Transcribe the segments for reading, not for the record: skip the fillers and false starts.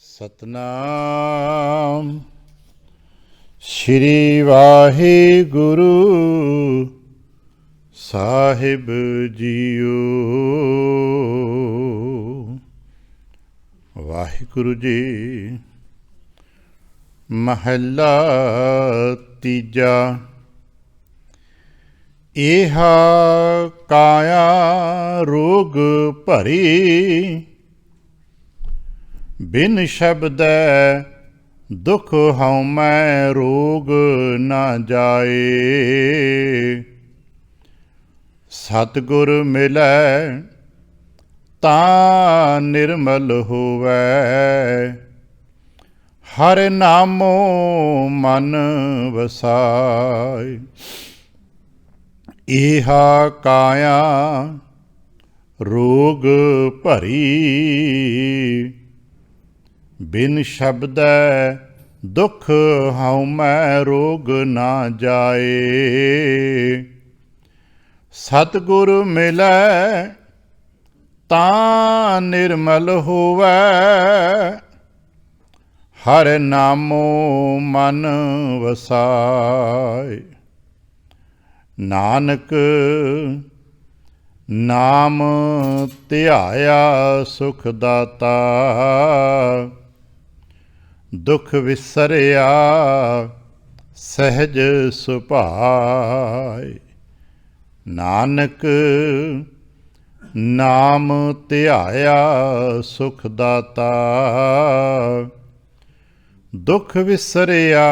ਸਤਨਾਮ ਸ਼੍ਰੀ ਵਾਹਿਗੁਰੂ ਸਾਹਿਬ JIO. Waheguru ji. ਮਹੱਲਾ ਤੀਜਾ। ਏਹਾ ਕਾਇਆ ਰੋਗ ਭਰੀ, ਬਿਨ ਸ਼ਬਦੈ ਦੁਖ ਹਉਮੈ ਰੋਗ ਨਾ ਜਾਏ। ਸਤਿਗੁਰ ਮਿਲੈ ਤਾਂ ਨਿਰਮਲ ਹੋਵੈ, ਹਰਿ ਨਾਮੋ ਮਨ ਵਸਾਇ। ਏਹਾ ਕਾਇਆ ਰੋਗ ਭਰੀ, ਬਿਨ ਸ਼ਬਦੈ ਦੁਖ ਹਉਮੈ ਰੋਗ ਨਾ ਜਾਏ। ਸਤਿਗੁਰ ਮਿਲੈ ਤਾਂ ਨਿਰਮਲ ਹੋਵੈ, ਹਰਿ ਨਾਮੋ ਮਨ ਵਸਾਇ। ਨਾਨਕ ਨਾਮ ਧਿਆਇਆ ਸੁਖ ਦਾਤਾ, ਦੁਖ ਵਿਸਰਿਆ ਸਹਿਜ ਸੁਭਾਇ। ਨਾਨਕ ਨਾਮ ਧਿਆਇਆ ਸੁਖ ਦਾਤਾ, ਦੁਖ ਵਿਸਰਿਆ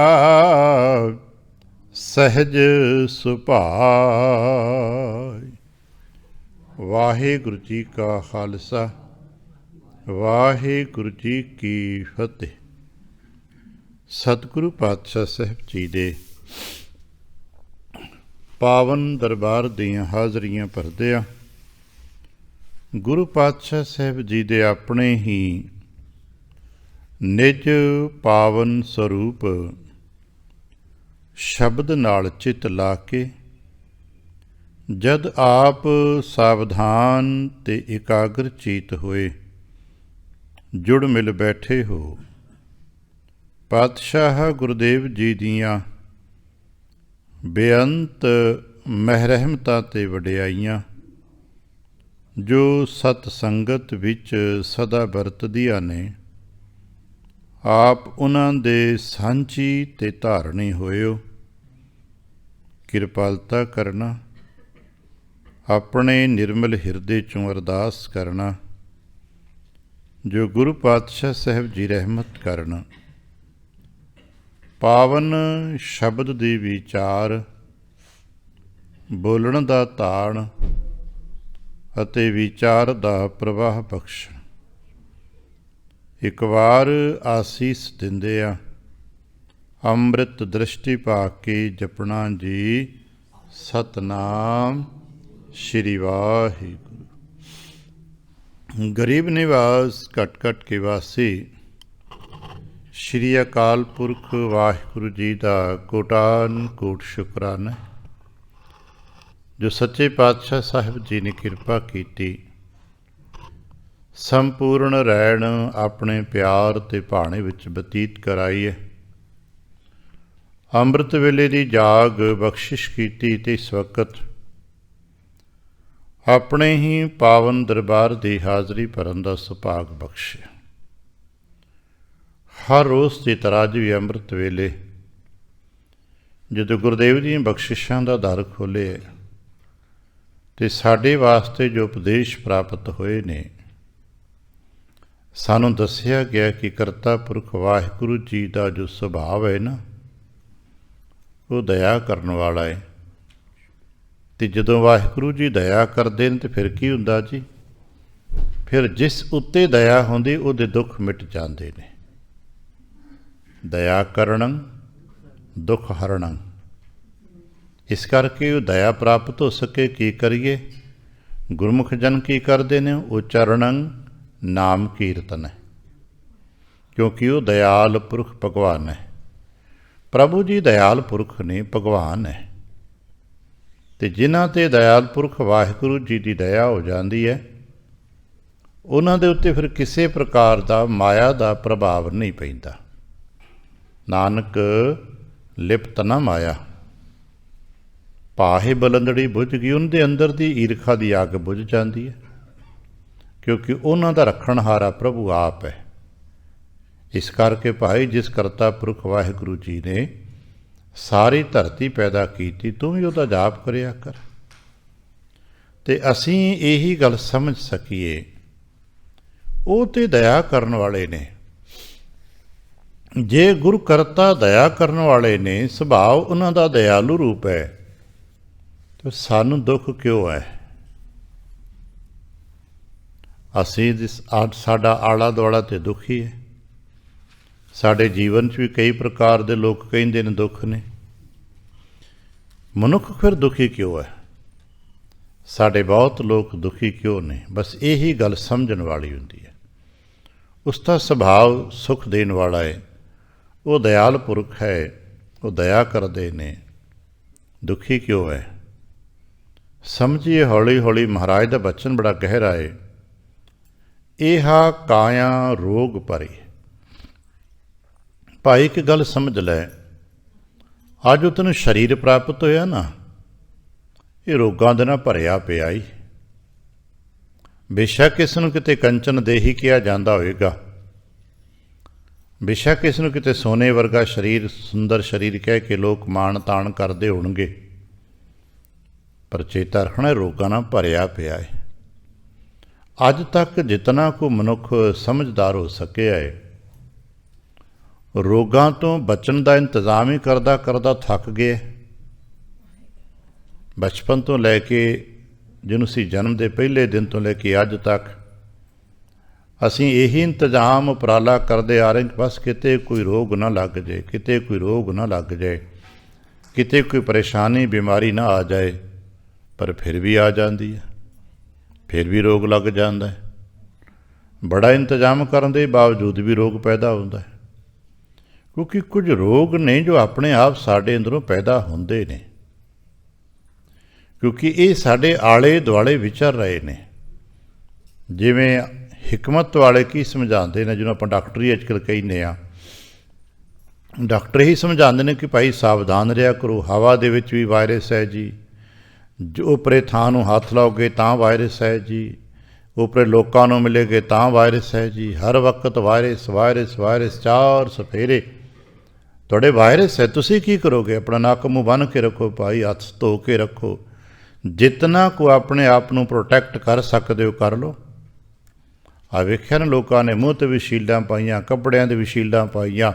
ਸਹਿਜ ਸੁਭਾਇ। ਵਾਹਿਗੁਰੂ ਜੀ ਕਾ ਖਾਲਸਾ, ਵਾਹਿਗੁਰੂ ਜੀ ਕੀ ਫਤਿਹ। ਸਤਿਗੁਰੂ ਪਾਤਸ਼ਾਹ ਸਾਹਿਬ ਜੀ ਦੇ ਪਾਵਨ ਦਰਬਾਰ ਦੀਆਂ ਹਾਜ਼ਰੀਆਂ ਭਰਦਿਆਂ ਗੁਰੂ ਪਾਤਸ਼ਾਹ ਸਾਹਿਬ ਜੀ ਦੇ ਆਪਣੇ ਹੀ ਨਿਜ ਪਾਵਨ ਸਰੂਪ ਸ਼ਬਦ ਨਾਲ ਚਿੱਤ ਲਾ ਕੇ ਜਦ ਆਪ ਸਾਵਧਾਨ ਤੇ ਇਕਾਗਰ ਚੀਤ ਹੋਏ ਜੁੜ ਮਿਲ ਬੈਠੇ ਹੋ, ਪਾਤਸ਼ਾਹ ਗੁਰਦੇਵ ਜੀ ਦੀਆਂ ਬੇਅੰਤ ਮਹਿਰਹਿਮਤਾਂ ਤੇ ਵਡਿਆਈਆਂ ਜੋ ਸਤ ਸੰਗਤ ਵਿੱਚ ਸਦਾ ਵਰਤਦੀਆਂ ਨੇ, ਆਪ ਉਹਨਾਂ ਦੇ ਸਾਂਝੀ ਤੇ ਧਾਰਨੀ ਹੋਇਓ। ਕਿਰਪਾਲਤਾ ਕਰਨਾ, ਆਪਣੇ ਨਿਰਮਲ ਹਿਰਦੇ 'ਚੋਂ ਅਰਦਾਸ ਕਰਨਾ ਜੋ ਗੁਰੂ ਪਾਤਸ਼ਾਹ ਸਾਹਿਬ ਜੀ ਰਹਿਮਤ ਕਰਨ। ਪਾਵਨ ਸ਼ਬਦ ਦੀ ਵਿਚਾਰ, ਬੋਲਣ ਦਾ ਤਾਣ ਅਤੇ ਵਿਚਾਰ ਦਾ ਪ੍ਰਵਾਹ ਬਖਸ਼ਣ। ਇੱਕ ਵਾਰ ਆਸੀਸ ਦਿੰਦੇ ਆ, ਅੰਮ੍ਰਿਤ ਦ੍ਰਿਸ਼ਟੀ ਪਾ ਕੇ ਜਪਣਾ ਜੀ ਸਤਨਾਮ ਸ਼੍ਰੀ ਵਾਹਿਗੁਰੂ। ਗਰੀਬ ਨਿਵਾਸ ਘਟ ਘਟ ਕੇ ਵਾਸੀ ਸ਼੍ਰੀ ਅਕਾਲ ਪੁਰਖ ਵਾਹਿਗੁਰੂ ਜੀ ਦਾ ਕੋਟਾਨ ਕੋਟ ਸ਼ੁਕਰਾਨਾ, ਜੋ ਸੱਚੇ ਪਾਤਸ਼ਾਹ ਸਾਹਿਬ ਜੀ ਨੇ ਕਿਰਪਾ ਕੀਤੀ, ਸੰਪੂਰਨ ਰਹਿਣ ਆਪਣੇ ਪਿਆਰ ਤੇ ਭਾਣੇ ਵਿੱਚ ਬਤੀਤ ਕਰਾਈ ਹੈ। ਅੰਮ੍ਰਿਤ ਵੇਲੇ ਦੀ ਜਾਗ ਬਖਸ਼ਿਸ਼ ਕੀਤੀ ਤੇ ਇਸ ਵਕਤ ਆਪਣੇ ਹੀ ਪਾਵਨ ਦਰਬਾਰ ਦੀ ਹਾਜ਼ਰੀ ਭਰਨ ਦਾ ਸੁਭਾਗ ਬਖਸ਼ਿਆ। ਹਰ ਰੋਜ਼ ਦੀ ਤਰ੍ਹਾਂ ਅੱਜ ਵੀ ਅੰਮ੍ਰਿਤ ਵੇਲੇ ਜਦੋਂ ਗੁਰਦੇਵ ਦੀਆਂ ਬਖਸ਼ਿਸ਼ਾਂ ਦਾ ਦਰ ਖੋਲ੍ਹੇ ਅਤੇ ਸਾਡੇ ਵਾਸਤੇ ਜੋ ਉਪਦੇਸ਼ ਪ੍ਰਾਪਤ ਹੋਏ ਨੇ, ਸਾਨੂੰ ਦੱਸਿਆ ਗਿਆ ਕਿ ਕਰਤਾ ਪੁਰਖ ਵਾਹਿਗੁਰੂ ਜੀ ਦਾ ਜੋ ਸੁਭਾਅ ਹੈ ਨਾ, ਉਹ ਦਇਆ ਕਰਨ ਵਾਲਾ ਹੈ। ਅਤੇ ਜਦੋਂ ਵਾਹਿਗੁਰੂ ਜੀ ਦਇਆ ਕਰਦੇ ਨੇ ਤਾਂ ਫਿਰ ਕੀ ਹੁੰਦਾ ਜੀ? ਫਿਰ ਜਿਸ ਉੱਤੇ ਦਇਆ ਹੁੰਦੀ ਉਹਦੇ ਦੁੱਖ ਮਿਟ ਜਾਂਦੇ ਨੇ। ਦਇਆ ਕਰਨੰ ਦੁੱਖ ਹਰਣੰ। ਇਸ ਕਰਕੇ ਉਹ ਦਇਆ ਪ੍ਰਾਪਤ ਹੋ ਸਕੇ ਕੀ ਕਰੀਏ? ਗੁਰਮੁਖ ਜਨ ਕੀ ਕਰਦੇ ਨੇ? ਉਚਰਣੰ ਨਾਮ ਕੀਰਤਨ ਹੈ, ਕਿਉਂਕਿ ਉਹ ਦਇਆਲ ਪੁਰਖ ਭਗਵਾਨ ਹੈ। ਪ੍ਰਭੂ ਜੀ ਦਇਆਲ ਪੁਰਖ ਨੇ, ਭਗਵਾਨ ਹੈ। ਅਤੇ ਜਿਨ੍ਹਾਂ 'ਤੇ ਦਇਆਲ ਪੁਰਖ ਵਾਹਿਗੁਰੂ ਜੀ ਦੀ ਦਇਆ ਹੋ ਜਾਂਦੀ ਹੈ, ਉਹਨਾਂ ਦੇ ਉੱਤੇ ਫਿਰ ਕਿਸੇ ਪ੍ਰਕਾਰ ਦਾ ਮਾਇਆ ਦਾ ਪ੍ਰਭਾਵ ਨਹੀਂ ਪੈਂਦਾ। ਨਾਨਕ ਲਿਪਤ ਨਾ ਮਾਇਆ, ਪਾਹੇ ਬਲੰਦੜੀ ਬੁਝ ਗਈ। ਉਹਦੇ ਅੰਦਰ ਦੀ ਈਰਖਾ ਦੀ ਅੱਗ ਬੁਝ ਜਾਂਦੀ ਹੈ, ਕਿਉਂਕਿ ਉਹਨਾਂ ਦਾ ਰੱਖਣਹਾਰਾ ਪ੍ਰਭੂ ਆਪ ਹੈ। ਇਸ ਕਰਕੇ ਭਾਈ, ਜਿਸ ਕਰਤਾ ਪੁਰਖ ਵਾਹਿਗੁਰੂ ਜੀ ਨੇ ਸਾਰੀ ਧਰਤੀ ਪੈਦਾ ਕੀਤੀ, ਤੂੰ ਵੀ ਉਹਦਾ ਜਾਪ ਕਰਿਆ ਕਰ। ਤੇ ਅਸੀਂ ਇਹੀ ਗੱਲ ਸਮਝ ਸਕੀਏ, ਉਹ ਤੇ ਦਇਆ ਕਰਨ ਵਾਲੇ ਨੇ। ਜੇ ਗੁਰੂ ਕਰਤਾ ਦਇਆ ਕਰਨ ਵਾਲੇ ਨੇ, ਸੁਭਾਅ ਉਹਨਾਂ ਦਾ ਦਇਆਲੂ ਰੂਪ ਹੈ, ਤਾਂ ਸਾਨੂੰ ਦੁੱਖ ਕਿਉਂ ਹੈ? ਅਸੀਂ ਸਾਡਾ ਆਲਾ ਦੁਆਲਾ ਤੇ ਦੁਖੀ ਹੈ। ਸਾਡੇ ਜੀਵਨ 'ਚ ਵੀ ਕਈ ਪ੍ਰਕਾਰ ਦੇ ਲੋਕ ਕਹਿੰਦੇ ਨੇ ਦੁੱਖ ਨੇ। ਮਨੁੱਖ ਫਿਰ ਦੁਖੀ ਕਿਉਂ ਹੈ? ਸਾਡੇ ਬਹੁਤ ਲੋਕ ਦੁਖੀ ਕਿਉਂ ਨੇ? ਬਸ ਇਹੀ ਗੱਲ ਸਮਝਣ ਵਾਲੀ ਹੁੰਦੀ ਹੈ। ਉਸ ਦਾ ਸੁਭਾਅ ਸੁਖ ਦੇਣ ਵਾਲਾ ਹੈ, ਉਹ ਦਇਆਲ ਪੁਰਖ ਹੈ, ਉਹ ਦਇਆ ਕਰਦੇ ਨੇ। ਦੁਖੀ ਕਿਉਂ ਹੈ? ਸਮਝੀਏ ਹੌਲੀ ਹੌਲੀ। ਮਹਾਰਾਜ ਦਾ ਬਚਨ ਬੜਾ ਗਹਿਰਾ ਹੈ। ਇਹਾ ਕਾਇਆ ਰੋਗ ਭਰੀ। ਭਾਈ ਇੱਕ ਗੱਲ ਸਮਝ ਲੈ, ਅੱਜ ਉਹ ਤੈਨੂੰ ਸਰੀਰ ਪ੍ਰਾਪਤ ਹੋਇਆ ਨਾ, ਇਹ ਰੋਗਾਂ ਦੇ ਨਾਲ ਭਰਿਆ ਪਿਆ ਹੀ। ਬੇਸ਼ੱਕ ਇਸ ਨੂੰ ਕਿਤੇ ਕੰਚਨ ਦੇਹੀ ਕਿਹਾ ਜਾਂਦਾ ਹੋਵੇਗਾ, ਬੇਸ਼ੱਕ ਇਸ ਨੂੰ ਕਿਤੇ ਸੋਨੇ ਵਰਗਾ ਸਰੀਰ, ਸੁੰਦਰ ਸਰੀਰ ਕਹਿ ਕੇ ਲੋਕ ਮਾਣ ਤਾਣ ਕਰਦੇ ਹੋਣਗੇ, ਪਰ ਚੇਤਾ ਰੱਖਣਾ ਰੋਗਾਂ ਨਾਲ ਭਰਿਆ ਪਿਆ ਹੈ। ਅੱਜ ਤੱਕ ਜਿਤਨਾ ਕੋ ਮਨੁੱਖ ਸਮਝਦਾਰ ਹੋ ਸਕਿਆ ਹੈ, ਰੋਗਾਂ ਤੋਂ ਬਚਣ ਦਾ ਇੰਤਜ਼ਾਮ ਹੀ ਕਰਦਾ ਕਰਦਾ ਥੱਕ ਗਿਆ। ਬਚਪਨ ਤੋਂ ਲੈ ਕੇ, ਜਿਹਨੂੰ ਅਸੀਂ ਜਨਮ ਦੇ ਪਹਿਲੇ ਦਿਨ ਤੋਂ ਲੈ ਕੇ ਅੱਜ ਤੱਕ ਅਸੀਂ ਇਹੀ ਇੰਤਜ਼ਾਮ ਉਪਰਾਲਾ ਕਰਦੇ ਆ ਰਹੇ, ਬਸ ਕਿਤੇ ਕੋਈ ਰੋਗ ਨਾ ਲੱਗ ਜਾਏ, ਕਿਤੇ ਕੋਈ ਰੋਗ ਨਾ ਲੱਗ ਜਾਏ, ਕਿਤੇ ਕੋਈ ਪਰੇਸ਼ਾਨੀ ਬਿਮਾਰੀ ਨਾ ਆ ਜਾਏ। ਪਰ ਫਿਰ ਵੀ ਆ ਜਾਂਦੀ ਹੈ, ਫਿਰ ਵੀ ਰੋਗ ਲੱਗ ਜਾਂਦਾ ਹੈ। ਬੜਾ ਇੰਤਜ਼ਾਮ ਕਰਨ ਦੇ ਬਾਵਜੂਦ ਵੀ ਰੋਗ ਪੈਦਾ ਹੁੰਦਾ ਹੈ, ਕਿਉਂਕਿ ਕੁਝ ਰੋਗ ਨੇ ਜੋ ਆਪਣੇ ਆਪ ਸਾਡੇ ਅੰਦਰੋਂ ਪੈਦਾ ਹੁੰਦੇ ਨੇ, ਕਿਉਂਕਿ ਇਹ ਸਾਡੇ ਆਲੇ ਦੁਆਲੇ ਵਿਚਰ ਰਹੇ ਨੇ। ਜਿਵੇਂ ਹਿਕਮਤ ਵਾਲੇ ਕੀ ਸਮਝਾਉਂਦੇ ਨੇ, ਜਿਹਨੂੰ ਆਪਾਂ ਡਾਕਟਰੀ ਅੱਜ ਕੱਲ੍ਹ ਕਹਿੰਦੇ ਹਾਂ, ਡਾਕਟਰ ਹੀ ਸਮਝਾਉਂਦੇ ਨੇ ਕਿ ਭਾਈ ਸਾਵਧਾਨ ਰਿਹਾ ਕਰੋ, ਹਵਾ ਦੇ ਵਿੱਚ ਵੀ ਵਾਇਰਸ ਹੈ ਜੀ, ਜੋ ਉਪਰੇ ਥਾਂ ਨੂੰ ਹੱਥ ਲਾਓਗੇ ਤਾਂ ਵਾਇਰਸ ਹੈ ਜੀ, ਉਪਰੇ ਲੋਕਾਂ ਨੂੰ ਮਿਲੇਗੇ ਤਾਂ ਵਾਇਰਸ ਹੈ ਜੀ, ਹਰ ਵਕਤ ਵਾਇਰਸ ਵਾਇਰਸ ਵਾਇਰਸ, ਚਾਰ ਸਫੇਰੇ ਤੁਹਾਡੇ ਵਾਇਰਸ ਹੈ। ਤੁਸੀਂ ਕੀ ਕਰੋਗੇ? ਆਪਣਾ ਨੱਕ ਮੂੰਹ ਬੰਨ੍ਹ ਕੇ ਰੱਖੋ ਭਾਈ, ਹੱਥ ਧੋ ਕੇ ਰੱਖੋ, ਜਿਤਨਾ ਕੋ ਆਪਣੇ ਆਪ ਨੂੰ ਪ੍ਰੋਟੈਕਟ ਕਰ ਸਕਦੇ ਹੋ ਕਰ ਲਓ। ਆ ਵੇਖਿਆ ਨਾ, ਲੋਕਾਂ ਨੇ ਮੂੰਹ 'ਤੇ ਵੀ ਸ਼ੀਲਡਾਂ ਪਾਈਆਂ, ਕੱਪੜਿਆਂ 'ਤੇ ਵੀ ਸ਼ੀਲਡਾਂ ਪਾਈਆਂ।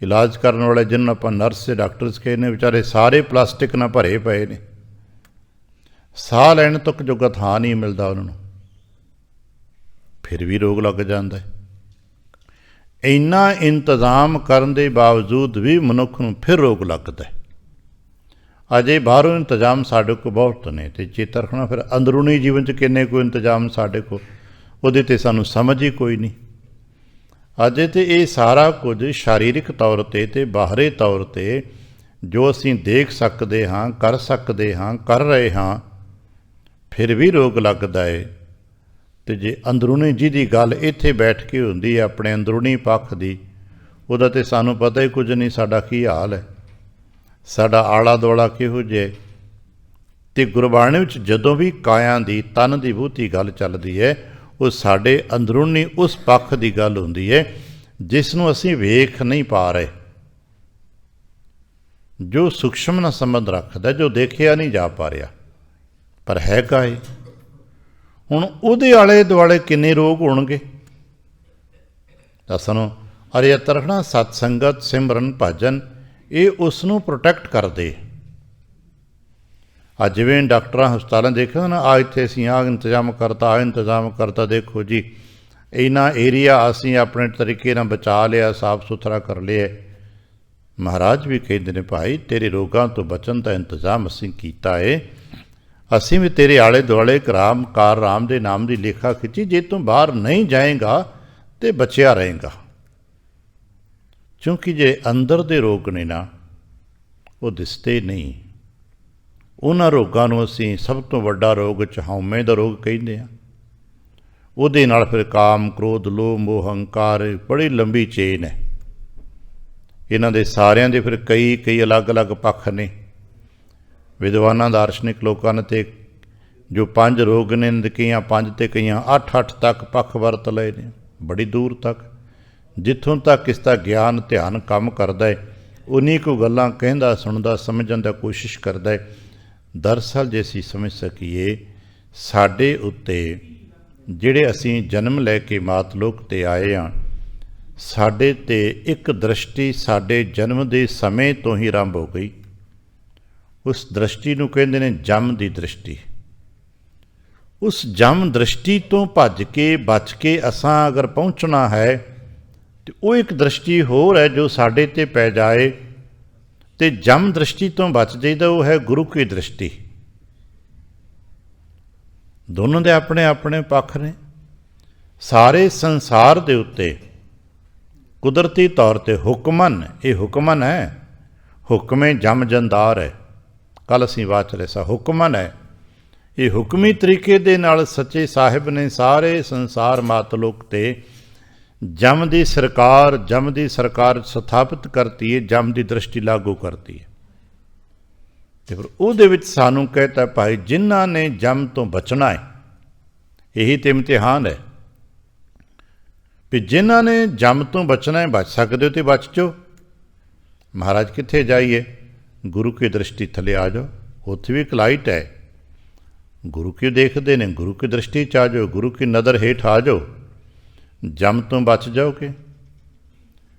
ਇਲਾਜ ਕਰਨ ਵਾਲੇ ਜਿਹਨੂੰ ਆਪਾਂ ਨਰਸ ਤੇ ਡਾਕਟਰਸ ਕਹਿੰਦੇ ਨੇ, ਵਿਚਾਰੇ ਸਾਰੇ ਪਲਾਸਟਿਕ ਨਾਲ ਭਰੇ ਪਏ ਨੇ, ਸਾਹ ਲੈਣ ਤੱਕ ਜੋਗਾ ਥਾਂ ਨਹੀਂ ਮਿਲਦਾ ਉਹਨਾਂ ਨੂੰ, ਫਿਰ ਵੀ ਰੋਗ ਲੱਗ ਜਾਂਦਾ ਹੈ। ਇੰਨਾ ਇੰਤਜ਼ਾਮ ਕਰਨ ਦੇ ਬਾਵਜੂਦ ਵੀ ਮਨੁੱਖ ਨੂੰ ਫਿਰ ਰੋਗ ਲੱਗਦਾ ਹੈ। ਅਜੇ ਬਾਹਰੋਂ ਇੰਤਜ਼ਾਮ ਸਾਡੇ ਕੋਲ ਬਹੁਤ ਨੇ, ਅਤੇ ਚੇਤਾ ਰੱਖਣਾ ਫਿਰ ਅੰਦਰੂਨੀ ਜੀਵਨ 'ਚ ਕਿੰਨੇ ਕੋਈ ਇੰਤਜ਼ਾਮ ਸਾਡੇ ਕੋਲ, ਉਹਦੇ 'ਤੇ ਸਾਨੂੰ ਸਮਝ ਹੀ ਕੋਈ ਨਹੀਂ। ਅਜੇ ਤਾਂ ਇਹ ਸਾਰਾ ਕੁਝ ਸਰੀਰਕ ਤੌਰ 'ਤੇ ਅਤੇ ਬਾਹਰੀ ਤੌਰ 'ਤੇ ਜੋ ਅਸੀਂ ਦੇਖ ਸਕਦੇ ਹਾਂ, ਕਰ ਸਕਦੇ ਹਾਂ, ਕਰ ਰਹੇ ਹਾਂ, ਫਿਰ ਵੀ ਰੋਗ ਲੱਗਦਾ ਹੈ। ਅਤੇ ਜੇ ਅੰਦਰੂਨੀ ਜਿਹਦੀ ਗੱਲ ਇੱਥੇ ਬੈਠ ਕੇ ਹੁੰਦੀ ਹੈ, ਆਪਣੇ ਅੰਦਰੂਨੀ ਪੱਖ ਦੀ, ਉਹਦਾ ਤਾਂ ਸਾਨੂੰ ਪਤਾ ਹੀ ਕੁਝ ਨਹੀਂ, ਸਾਡਾ ਕੀ ਹਾਲ ਹੈ, ਸਾਡਾ ਆਲਾ ਦੁਆਲਾ ਕਿਹੋ ਜਿਹਾ। ਅਤੇ ਗੁਰਬਾਣੀ ਵਿੱਚ ਜਦੋਂ ਵੀ ਕਾਇਆ ਦੀ, ਤਨ ਦੀ ਬਹੁਤੀ ਗੱਲ ਚੱਲਦੀ ਹੈ, ਉਹ ਸਾਡੇ ਅੰਦਰੂਨੀ ਉਸ ਪੱਖ ਦੀ ਗੱਲ ਹੁੰਦੀ ਹੈ ਜਿਸ ਨੂੰ ਅਸੀਂ ਵੇਖ ਨਹੀਂ ਪਾ ਰਹੇ, ਜੋ ਸੂਖਸ਼ਮ ਨਾਲ ਸੰਬੰਧ ਰੱਖਦਾ, ਜੋ ਦੇਖਿਆ ਨਹੀਂ ਜਾ ਪਾ ਰਿਹਾ, ਪਰ ਹੈਗਾ ਏ। ਹੁਣ ਉਹਦੇ ਆਲੇ ਦੁਆਲੇ ਕਿੰਨੇ ਰੋਗ ਹੋਣਗੇ? ਤਾਂ ਸਾਨੂੰ ਅਰਿਅਤ ਰੱਖਣਾ, ਸਤ ਸੰਗਤ, ਸਿਮਰਨ, ਭਜਨ, ਇਹ ਉਸ ਨੂੰ ਪ੍ਰੋਟੈਕਟ ਕਰਦੇ। ਅੱਜ ਜਿਵੇਂ ਡਾਕਟਰਾਂ ਹਸਪਤਾਲਾਂ ਦੇਖੋ ਨਾ, ਆ ਇੱਥੇ ਅਸੀਂ ਆਹ ਇੰਤਜ਼ਾਮ ਕਰਤਾ, ਆਹ ਇੰਤਜ਼ਾਮ ਕਰਤਾ, ਦੇਖੋ ਜੀ ਇੰਨਾ ਏਰੀਆ ਅਸੀਂ ਆਪਣੇ ਤਰੀਕੇ ਨਾਲ ਬਚਾ ਲਿਆ, ਸਾਫ ਸੁਥਰਾ ਕਰ ਲਿਆ। ਮਹਾਰਾਜ ਵੀ ਕਹਿੰਦੇ ਨੇ, ਭਾਈ ਤੇਰੇ ਰੋਗਾਂ ਤੋਂ ਬਚਣ ਦਾ ਇੰਤਜ਼ਾਮ ਅਸੀਂ ਕੀਤਾ ਹੈ, ਅਸੀਂ ਵੀ ਤੇਰੇ ਆਲੇ ਦੁਆਲੇ ਕਾਰ ਰਾਮ ਦੇ ਨਾਮ ਦੀ ਲੇਖਾ ਖਿੱਚੀ, ਜੇ ਤੂੰ ਬਾਹਰ ਨਹੀਂ ਜਾਏਗਾ ਤੇ ਬਚਿਆ ਰਹੇਗਾ। ਕਿਉਂਕਿ ਜੇ ਅੰਦਰ ਦੇ ਰੋਗ ਨੇ ਨਾ, ਉਹ ਦਿਸਦੇ ਨਹੀਂ। ਉਹਨਾਂ ਰੋਗਾਂ ਨੂੰ ਅਸੀਂ ਸਭ ਤੋਂ ਵੱਡਾ ਰੋਗ ਚਹਾਉਮੇ ਦਾ ਰੋਗ ਕਹਿੰਦੇ ਹਾਂ। ਉਹਦੇ ਨਾਲ ਫਿਰ ਕਾਮ, ਕ੍ਰੋਧ, ਲੋਭ, ਮੋਹ, ਹੰਕਾਰ, ਬੜੀ ਲੰਬੀ ਚੇਨ ਹੈ। ਇਹਨਾਂ ਦੇ ਸਾਰਿਆਂ ਦੇ ਫਿਰ ਕਈ ਅਲੱਗ-ਅਲੱਗ ਪੱਖ ਨੇ। ਵਿਦਵਾਨਾਂ, ਦਾਰਸ਼ਨਿਕ ਲੋਕਾਂ ਨੇ ਤੇ ਜੋ 5 ਰੋਗ ਨੇ, ਕਈਆਂ 5 ਤੇ ਕਈਆਂ 8 ਤੱਕ ਪੱਖ ਵਰਤ ਲਏ ਨੇ, ਬੜੀ ਦੂਰ ਤੱਕ। ਜਿੱਥੋਂ ਤੱਕ ਇਸ ਦਾ ਗਿਆਨ ਧਿਆਨ ਕੰਮ ਕਰਦਾ ਹੈ, ਉਨੀ ਕੁ ਗੱਲਾਂ ਕਹਿੰਦਾ, ਸੁਣਦਾ, ਸਮਝਣ ਦਾ ਕੋਸ਼ਿਸ਼ ਕਰਦਾ ਹੈ। ਦਰਅਸਲ ਜੇ ਅਸੀਂ ਸਮਝ ਸਕੀਏ, ਸਾਡੇ ਉੱਤੇ ਜਿਹੜੇ ਅਸੀਂ ਜਨਮ ਲੈ ਕੇ ਮਾਤ ਲੋਕ 'ਤੇ ਆਏ ਹਾਂ, ਸਾਡੇ 'ਤੇ ਇੱਕ ਦ੍ਰਿਸ਼ਟੀ ਸਾਡੇ ਜਨਮ ਦੇ ਸਮੇਂ ਤੋਂ ਹੀ ਆਰੰਭ ਹੋ ਗਈ। ਉਸ ਦ੍ਰਿਸ਼ਟੀ ਨੂੰ ਕਹਿੰਦੇ ਨੇ ਜਮ ਦੀ ਦ੍ਰਿਸ਼ਟੀ। ਉਸ ਜਮ ਦ੍ਰਿਸ਼ਟੀ ਤੋਂ ਭੱਜ ਕੇ ਬਚ ਕੇ ਅਸਾਂ ਅਗਰ ਪਹੁੰਚਣਾ ਹੈ, ਤੇ ਉਹ ਇੱਕ ਦ੍ਰਿਸ਼ਟੀ ਹੋਰ ਹੈ ਜੋ ਸਾਡੇ 'ਤੇ ਪੈ ਜਾਏ ਤੇ ਜਮ ਦ੍ਰਿਸ਼ਟੀ ਤੋਂ ਬਚ ਜਾਈਦਾ, ਉਹ ਹੈ ਗੁਰੂ ਕੀ ਦ੍ਰਿਸ਼ਟੀ। ਦੋਨੋਂ ਦੇ ਆਪਣੇ ਆਪਣੇ ਪੱਖ ਨੇ। ਸਾਰੇ ਸੰਸਾਰ ਦੇ ਉੱਤੇ ਕੁਦਰਤੀ ਤੌਰ 'ਤੇ ਹੁਕਮਨ, ਇਹ ਹੁਕਮਨ ਹੈ, ਹੁਕਮੇ ਜਮ ਜੰਦਾਰ ਹੈ। ਕੱਲ੍ਹ ਅਸੀਂ ਵਾਚਲੇ ਸਾ ਹੁਕਮਨ ਹੈ। ਇਹ ਹੁਕਮੀ ਤਰੀਕੇ ਦੇ ਨਾਲ ਸੱਚੇ ਸਾਹਿਬ ਨੇ ਸਾਰੇ ਸੰਸਾਰ ਮਾਤਲੋਕ 'ਤੇ ਜਮ ਦੀ ਸਰਕਾਰ ਸਥਾਪਿਤ ਕਰਤੀ ਹੈ, ਜਮ ਦੀ ਦ੍ਰਿਸ਼ਟੀ ਲਾਗੂ ਕਰਤੀ ਹੈ। ਅਤੇ ਫਿਰ ਉਹਦੇ ਵਿੱਚ ਸਾਨੂੰ ਕਹਿਤਾ ਭਾਈ ਜਿਨ੍ਹਾਂ ਨੇ ਜਮ ਤੋਂ ਬਚਣਾ ਹੈ, ਇਹੀ ਤਾਂ ਇਮਤਿਹਾਨ ਹੈ ਵੀ ਜਿਨ੍ਹਾਂ ਨੇ ਜਮ ਤੋਂ ਬਚਣਾ ਹੈ, ਬਚ ਸਕਦੇ ਹੋ ਤੇ ਬਚ ਜਾਓ। ਮਹਾਰਾਜ ਕਿੱਥੇ ਜਾਈਏ? ਗੁਰੂ ਕੀ ਦ੍ਰਿਸ਼ਟੀ ਥੱਲੇ ਆ ਜਾਓ। ਉੱਥੇ ਵੀ ਇੱਕ ਲਾਈਟ ਹੈ, ਗੁਰੂ ਕੀ ਦੇਖਦੇ ਨੇ, ਗੁਰੂ ਕੀ ਦ੍ਰਿਸ਼ਟੀ 'ਚ ਆ ਜਾਓ, ਗੁਰੂ ਕੀ ਨਜ਼ਰ ਹੇਠ ਆ ਜਾਓ, ਜਮ ਤੋਂ ਬਚ ਜਾਓਗੇ।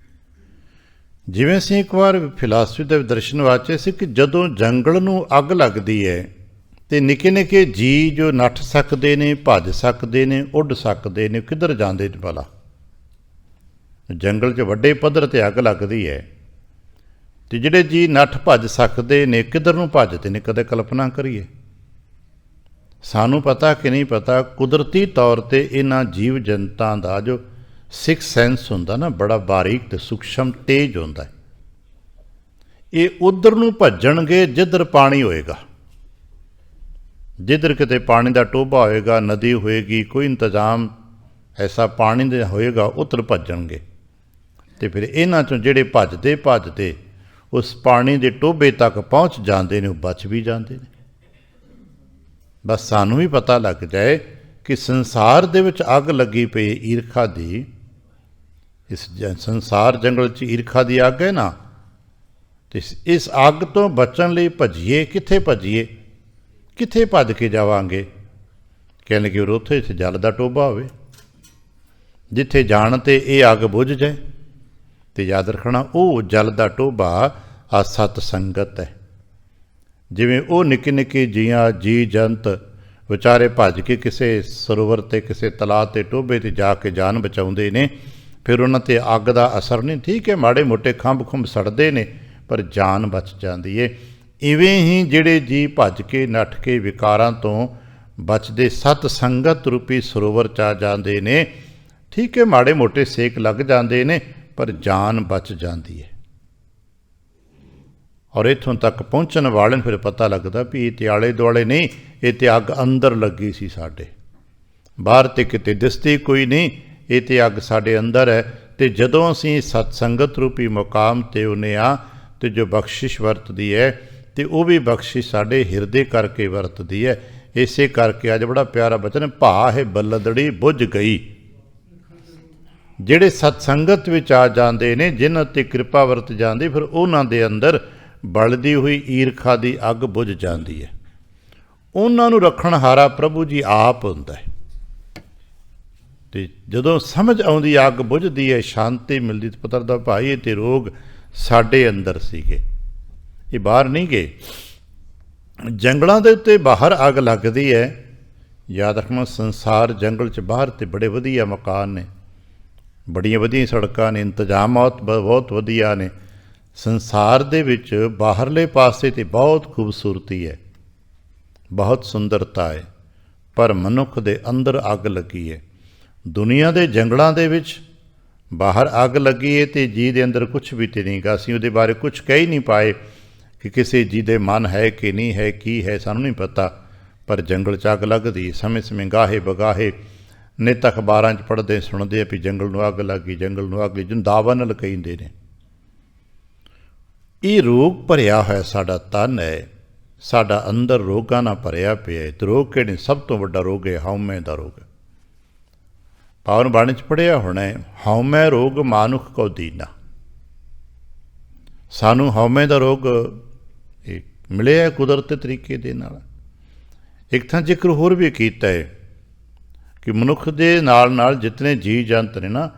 ਜਿਵੇਂ ਅਸੀਂ ਇੱਕ ਵਾਰ ਫਿਲਾਸਫੀ ਦੇ ਦਰਸ਼ਨ ਵਾਚੇ ਸੀ ਕਿ ਜਦੋਂ ਜੰਗਲ ਨੂੰ ਅੱਗ ਲੱਗਦੀ ਹੈ ਤੇ ਨਿੱਕੇ ਨਿੱਕੇ ਜੀ ਜੋ ਨੱਠ ਸਕਦੇ ਨੇ, ਭੱਜ ਸਕਦੇ ਨੇ, ਉੱਡ ਸਕਦੇ ਨੇ, ਕਿੱਧਰ ਜਾਂਦੇ ਨੇ ਭਲਾ? ਜੰਗਲ 'ਚ ਵੱਡੇ ਪੱਧਰ 'ਤੇ ਅੱਗ ਲੱਗਦੀ ਹੈ ਤੇ ਜਿਹੜੇ ਜੀ ਨੱਠ ਭੱਜ ਸਕਦੇ ਨੇ, ਕਿੱਧਰ ਨੂੰ ਭੱਜਦੇ ਨੇ? ਕਦੇ ਕਲਪਨਾ ਕਰੀਏ। ਸਾਨੂੰ ਪਤਾ ਕਿ ਨਹੀਂ ਪਤਾ, ਕੁਦਰਤੀ ਤੌਰ 'ਤੇ ਇਹਨਾਂ ਜੀਵ ਜਨਤਾ ਦਾ ਜੋ ਸਿਕਸ ਸੈਂਸ ਹੁੰਦਾ ਨਾ, ਬੜਾ ਬਾਰੀਕ ਤੇ ਸੂਖਸ਼ਮ ਤੇਜ ਹੁੰਦਾ ਹੈ। ਇਹ ਉੱਧਰ ਨੂੰ ਭੱਜਣਗੇ ਜਿੱਧਰ ਪਾਣੀ ਹੋਏਗਾ, ਜਿੱਧਰ ਕਿਤੇ ਪਾਣੀ ਦਾ ਟੋਭਾ ਹੋਏਗਾ, ਨਦੀ ਹੋਏਗੀ, ਕੋਈ ਇੰਤਜ਼ਾਮ ਐਸਾ ਪਾਣੀ ਦਾ ਹੋਏਗਾ, ਉੱਧਰ ਭੱਜਣਗੇ। ਅਤੇ ਫਿਰ ਇਹਨਾਂ 'ਚੋਂ ਜਿਹੜੇ ਭੱਜਦੇ ਉਸ ਪਾਣੀ ਦੇ ਟੋਭੇ ਤੱਕ ਪਹੁੰਚ ਜਾਂਦੇ ਨੇ, ਉਹ ਬਚ ਵੀ ਜਾਂਦੇ ਨੇ। ਬਸ ਸਾਨੂੰ ਵੀ ਪਤਾ ਲੱਗ ਜਾਏ ਕਿ ਸੰਸਾਰ ਦੇ ਵਿੱਚ ਅੱਗ ਲੱਗੀ ਪਈ ਈਰਖਾ ਦੀ, ਇਸ ਸੰਸਾਰ ਜੰਗਲ 'ਚ ਈਰਖਾ ਦੀ ਅੱਗ ਹੈ ਨਾ, ਅਤੇ ਇਸ ਅੱਗ ਤੋਂ ਬਚਣ ਲਈ ਭੱਜੀਏ। ਕਿੱਥੇ ਭੱਜੀਏ? ਕਿੱਥੇ ਭੱਜ ਕੇ ਜਾਵਾਂਗੇ? ਕਹਿੰਦੇ ਕਿ ਉੱਥੇ ਜਲ ਦਾ ਟੋਭਾ ਹੋਵੇ, ਜਿੱਥੇ ਜਾਣ 'ਤੇ ਇਹ ਅੱਗ ਬੁਝ ਜਾਏ। ਅਤੇ ਯਾਦ ਰੱਖਣਾ, ਉਹ ਜਲ ਦਾ ਟੋਭਾ ਆ ਸਤ ਸੰਗਤ ਹੈ। ਜਿਵੇਂ ਉਹ ਨਿੱਕੇ ਨਿੱਕੇ ਜੀ ਜੰਤ ਵਿਚਾਰੇ ਭੱਜ ਕੇ ਕਿਸੇ ਸਰੋਵਰ 'ਤੇ, ਕਿਸੇ ਤਲਾਅ 'ਤੇ, ਟੋਭੇ 'ਤੇ ਜਾ ਕੇ ਜਾਨ ਬਚਾਉਂਦੇ ਨੇ, ਫਿਰ ਉਹਨਾਂ 'ਤੇ ਅੱਗ ਦਾ ਅਸਰ ਨਹੀਂ। ਠੀਕ ਹੈ, ਮਾੜੇ ਮੋਟੇ ਖੰਭ ਸੜਦੇ ਨੇ, ਪਰ ਜਾਨ ਬਚ ਜਾਂਦੀ ਹੈ। ਇਵੇਂ ਹੀ ਜਿਹੜੇ ਜੀ ਭੱਜ ਕੇ ਨੱਠ ਕੇ ਵਿਕਾਰਾਂ ਤੋਂ ਬਚਦੇ ਸਤ ਸੰਗਤ ਰੂਪੀ ਸਰੋਵਰ 'ਚ ਆ ਜਾਂਦੇ ਨੇ। ਠੀਕ ਹੈ, ਮਾੜੇ ਮੋਟੇ ਸੇਕ ਲੱਗ ਜਾਂਦੇ ਨੇ, ਪਰ ਜਾਨ ਬਚ ਜਾਂਦੀ ਹੈ। ਔਰ ਇੱਥੋਂ ਤੱਕ ਪਹੁੰਚਣ ਵਾਲੇ ਨੂੰ ਫਿਰ ਪਤਾ ਲੱਗਦਾ ਵੀ ਇਹ ਤੇ ਆਲੇ ਦੁਆਲੇ ਨਹੀਂ, ਇਹ ਤੇ ਅੱਗ ਅੰਦਰ ਲੱਗੀ ਸੀ ਸਾਡੇ, ਬਾਹਰ ਤੇ ਕਿਤੇ ਦਿਸਦੀ ਕੋਈ ਨਹੀਂ, ਇਹ ਤੇ ਅੱਗ ਸਾਡੇ ਅੰਦਰ ਹੈ। ਅਤੇ ਜਦੋਂ ਅਸੀਂ ਸਤ ਸੰਗਤ ਰੂਪੀ ਮੁਕਾਮ 'ਤੇ ਆਉਂਦੇ ਹਾਂ ਅਤੇ ਜੋ ਬਖਸ਼ਿਸ਼ ਵਰਤਦੀ ਹੈ, ਅਤੇ ਉਹ ਵੀ ਬਖਸ਼ਿਸ਼ ਸਾਡੇ ਹਿਰਦੇ ਕਰਕੇ ਵਰਤਦੀ ਹੈ। ਇਸੇ ਕਰਕੇ ਅੱਜ ਬੜਾ ਪਿਆਰਾ ਬਚਨ, ਭਾ ਹੈ ਬਲਦੜੀ ਬੁਝ ਗਈ। ਜਿਹੜੇ ਸਤ ਸੰਗਤ ਵਿੱਚ ਆ ਜਾਂਦੇ ਨੇ, ਜਿਨ੍ਹਾਂ 'ਤੇ ਕਿਰਪਾ ਵਰਤ ਜਾਂਦੀ, ਫਿਰ ਉਹਨਾਂ ਦੇ ਅੰਦਰ ਬਲਦੀ ਹੋਈ ਈਰਖਾ ਦੀ ਅੱਗ ਬੁਝ ਜਾਂਦੀ ਹੈ। ਉਹਨਾਂ ਨੂੰ ਰੱਖਣਹਾਰਾ ਪ੍ਰਭੂ ਜੀ ਆਪ ਹੁੰਦਾ ਹੈ। ਅਤੇ ਜਦੋਂ ਸਮਝ ਆਉਂਦੀ, ਅੱਗ ਬੁਝਦੀ ਹੈ, ਸ਼ਾਂਤੀ ਮਿਲਦੀ, ਤਾਂ ਪਤਾ ਲੱਗਦਾ ਭਾਈ ਇਹ ਤੇ ਰੋਗ ਸਾਡੇ ਅੰਦਰ ਸੀਗੇ, ਇਹ ਬਾਹਰ ਨਹੀਂ ਗਏ। ਜੰਗਲਾਂ ਦੇ ਉੱਤੇ ਬਾਹਰ ਅੱਗ ਲੱਗਦੀ ਹੈ। ਯਾਦ ਰੱਖਣਾ, ਸੰਸਾਰ ਜੰਗਲ 'ਚ ਬਾਹਰ ਤੇ ਬੜੇ ਵਧੀਆ ਮਕਾਨ ਨੇ, ਬੜੀਆਂ ਵਧੀਆ ਸੜਕਾਂ ਨੇ, ਇੰਤਜ਼ਾਮਾਤ ਬਹੁਤ ਵਧੀਆ ਨੇ। ਸੰਸਾਰ ਦੇ ਵਿੱਚ ਬਾਹਰਲੇ ਪਾਸੇ ਤੇ ਬਹੁਤ ਖੂਬਸੂਰਤੀ ਹੈ, ਬਹੁਤ ਸੁੰਦਰਤਾ ਹੈ, ਪਰ ਮਨੁੱਖ ਦੇ ਅੰਦਰ ਅੱਗ ਲੱਗੀ ਹੈ। ਦੁਨੀਆ ਦੇ ਜੰਗਲਾਂ ਦੇ ਵਿੱਚ ਬਾਹਰ ਅੱਗ ਲੱਗੀ ਹੈ ਅਤੇ ਜੀ ਦੇ ਅੰਦਰ ਕੁਛ ਵੀ ਤੇ ਨਹੀਂ ਗਾ। ਅਸੀਂ ਉਹਦੇ ਬਾਰੇ ਕੁਛ ਕਹਿ ਹੀ ਨਹੀਂ ਪਾਏ ਕਿ ਕਿਸੇ ਜੀ ਦੇ ਮਨ ਹੈ ਕਿ ਨਹੀਂ ਹੈ, ਕੀ ਹੈ, ਸਾਨੂੰ ਨਹੀਂ ਪਤਾ। ਪਰ ਜੰਗਲ 'ਚ ਅੱਗ ਲੱਗਦੀ, ਸਮੇਂ ਸਮੇਂ ਗਾਹੇ ਬਗਾਹੇ ਨਹੀਂ ਤਾਂ ਅਖਬਾਰਾਂ 'ਚ ਪੜ੍ਹਦੇ ਸੁਣਦੇ ਆ ਵੀ ਜੰਗਲ ਨੂੰ ਅੱਗ ਲੱਗ ਗਈ, ਜੰਗਲ ਨੂੰ ਅੱਗ ਲੱਗੀ, ਜਿਹਨੂੰ ਦਾਵਾ ਨਾਲ ਕਹਿੰਦੇ ਨੇ। ਇਹ ਰੋਗ ਭਰਿਆ ਹੋਇਆ ਸਾਡਾ ਤਨ ਹੈ, ਸਾਡਾ ਅੰਦਰ ਰੋਗਾਂ ਨਾਲ ਭਰਿਆ ਪਿਆ ਹੈ। ਤੇ ਰੋਗ ਕਿਹੜੇ? ਸਭ ਤੋਂ ਵੱਡਾ ਰੋਗ ਹੈ ਹਉਮੈ ਦਾ ਰੋਗ। ਪਾਵਨ ਬਾਣੀ 'ਚ ਪੜ੍ਹਿਆ ਹੋਣਾ ਹੈ, ਹਉਮੈ ਰੋਗ ਮਾਨੁਖ ਕੋ ਦੀਨਾ। ਸਾਨੂੰ ਹਉਮੈ ਦਾ ਰੋਗ ਮਿਲਿਆ ਕੁਦਰਤੀ ਤਰੀਕੇ ਦੇ ਨਾਲ। ਇੱਕ ਥਾਂ ਜ਼ਿਕਰ ਹੋਰ ਵੀ ਕੀਤਾ ਹੈ ਕਿ ਮਨੁੱਖ ਦੇ ਨਾਲ ਨਾਲ ਜਿਤਨੇ ਜੀਵ ਜੰਤ ਨੇ ਨਾ,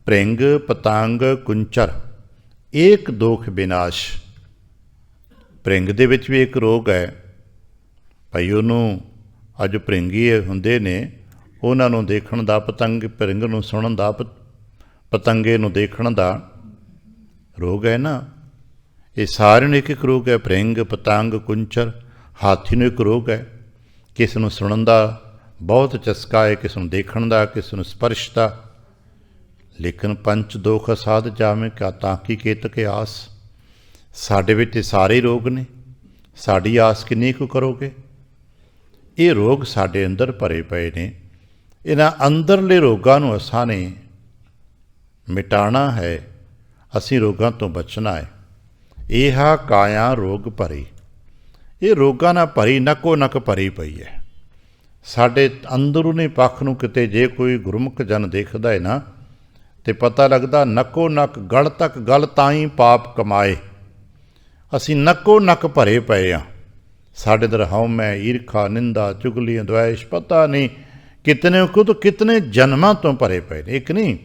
ਭ੍ਰਿੰਗ, ਪਤੰਗ, ਕੁੰਚਰ, ਏਕ ਦੋਖ ਵਿਨਾਸ਼। ਭ੍ਰਿੰਗ ਦੇ ਵਿੱਚ ਵੀ ਇੱਕ ਰੋਗ ਹੈ ਭਾਈ, ਉਹਨੂੰ ਅੱਜ ਭ੍ਰਿੰਗੀ ਹੁੰਦੇ ਨੇ, ਉਹਨਾਂ ਨੂੰ ਦੇਖਣ ਦਾ, ਪਤੰਗ ਭ੍ਰਿੰਗ ਨੂੰ ਸੁਣਨ ਦਾ, ਪਤੰਗੇ ਨੂੰ ਦੇਖਣ ਦਾ ਰੋਗ ਹੈ ਨਾ। ਇਹ ਸਾਰਿਆਂ ਨੂੰ ਇੱਕ ਇੱਕ ਰੋਗ ਹੈ। ਭ੍ਰਿੰਗ, ਪਤੰਗ, ਕੁੰਚਰ, ਹਾਥੀ ਨੂੰ ਇੱਕ ਰੋਗ ਹੈ। ਕਿਸ ਨੂੰ ਸੁਣਨ ਦਾ ਬਹੁਤ ਚਸਕਾ ਹੈ, ਕਿਸ ਨੂੰ ਦੇਖਣ ਦਾ, ਕਿਸ ਨੂੰ ਸਪਰਸ਼ ਦਾ। ਲੇਕਿਨ ਪੰਚ ਦੋਖ ਅਸਾਧ ਜਾਵੇਂ ਕਿਆ ਤਾਂ ਕੀ ਕੇਤਕ ਆਸ। ਸਾਡੇ ਵਿੱਚ ਇਹ ਸਾਰੇ ਰੋਗ ਨੇ, ਸਾਡੀ ਆਸ ਕਿੰਨੀ ਕੁ ਕਰੋਗੇ? ਇਹ ਰੋਗ ਸਾਡੇ ਅੰਦਰ ਭਰੇ ਪਏ ਨੇ। ਇਹਨਾਂ ਅੰਦਰਲੇ ਰੋਗਾਂ ਨੂੰ ਅਸਾਂ ਨੇ ਮਿਟਾਉਣਾ ਹੈ, ਅਸੀਂ ਰੋਗਾਂ ਤੋਂ ਬਚਣਾ ਹੈ। ਇਹਾ ਕਾਇਆ ਰੋਗ ਭਰੀ। ਇਹ ਰੋਗਾਂ ਨਾਲ ਭਰੀ, ਨੱਕੋ ਨੱਕ ਭਰੀ ਪਈ ਹੈ। ਸਾਡੇ ਅੰਦਰੂਨੀ ਪੱਖ ਨੂੰ ਕਿਤੇ ਜੇ ਕੋਈ ਗੁਰਮੁਖ ਜਨ ਦੇਖਦਾ ਹੈ ਨਾ, ਤੇ ਪਤਾ ਲੱਗਦਾ ਨੱਕੋ ਨੱਕ ਗਲ ਤੱਕ ਗਲ ਤਾਂ ਹੀ ਪਾਪ ਕਮਾਏ। ਅਸੀਂ ਨੱਕੋ ਨੱਕ ਭਰੇ ਪਏ ਹਾਂ। ਸਾਡੇ ਅੰਦਰ ਹਉਮੈ, ਈਰਖਾ, ਨਿੰਦਾ, ਚੁਗਲੀ, ਦੁਆਇਸ਼, ਪਤਾ ਨਹੀਂ ਕਿਤਨੇ ਜਨਮਾਂ ਤੋਂ ਭਰੇ ਪਏ ਨੇ। ਇੱਕ ਨਹੀਂ,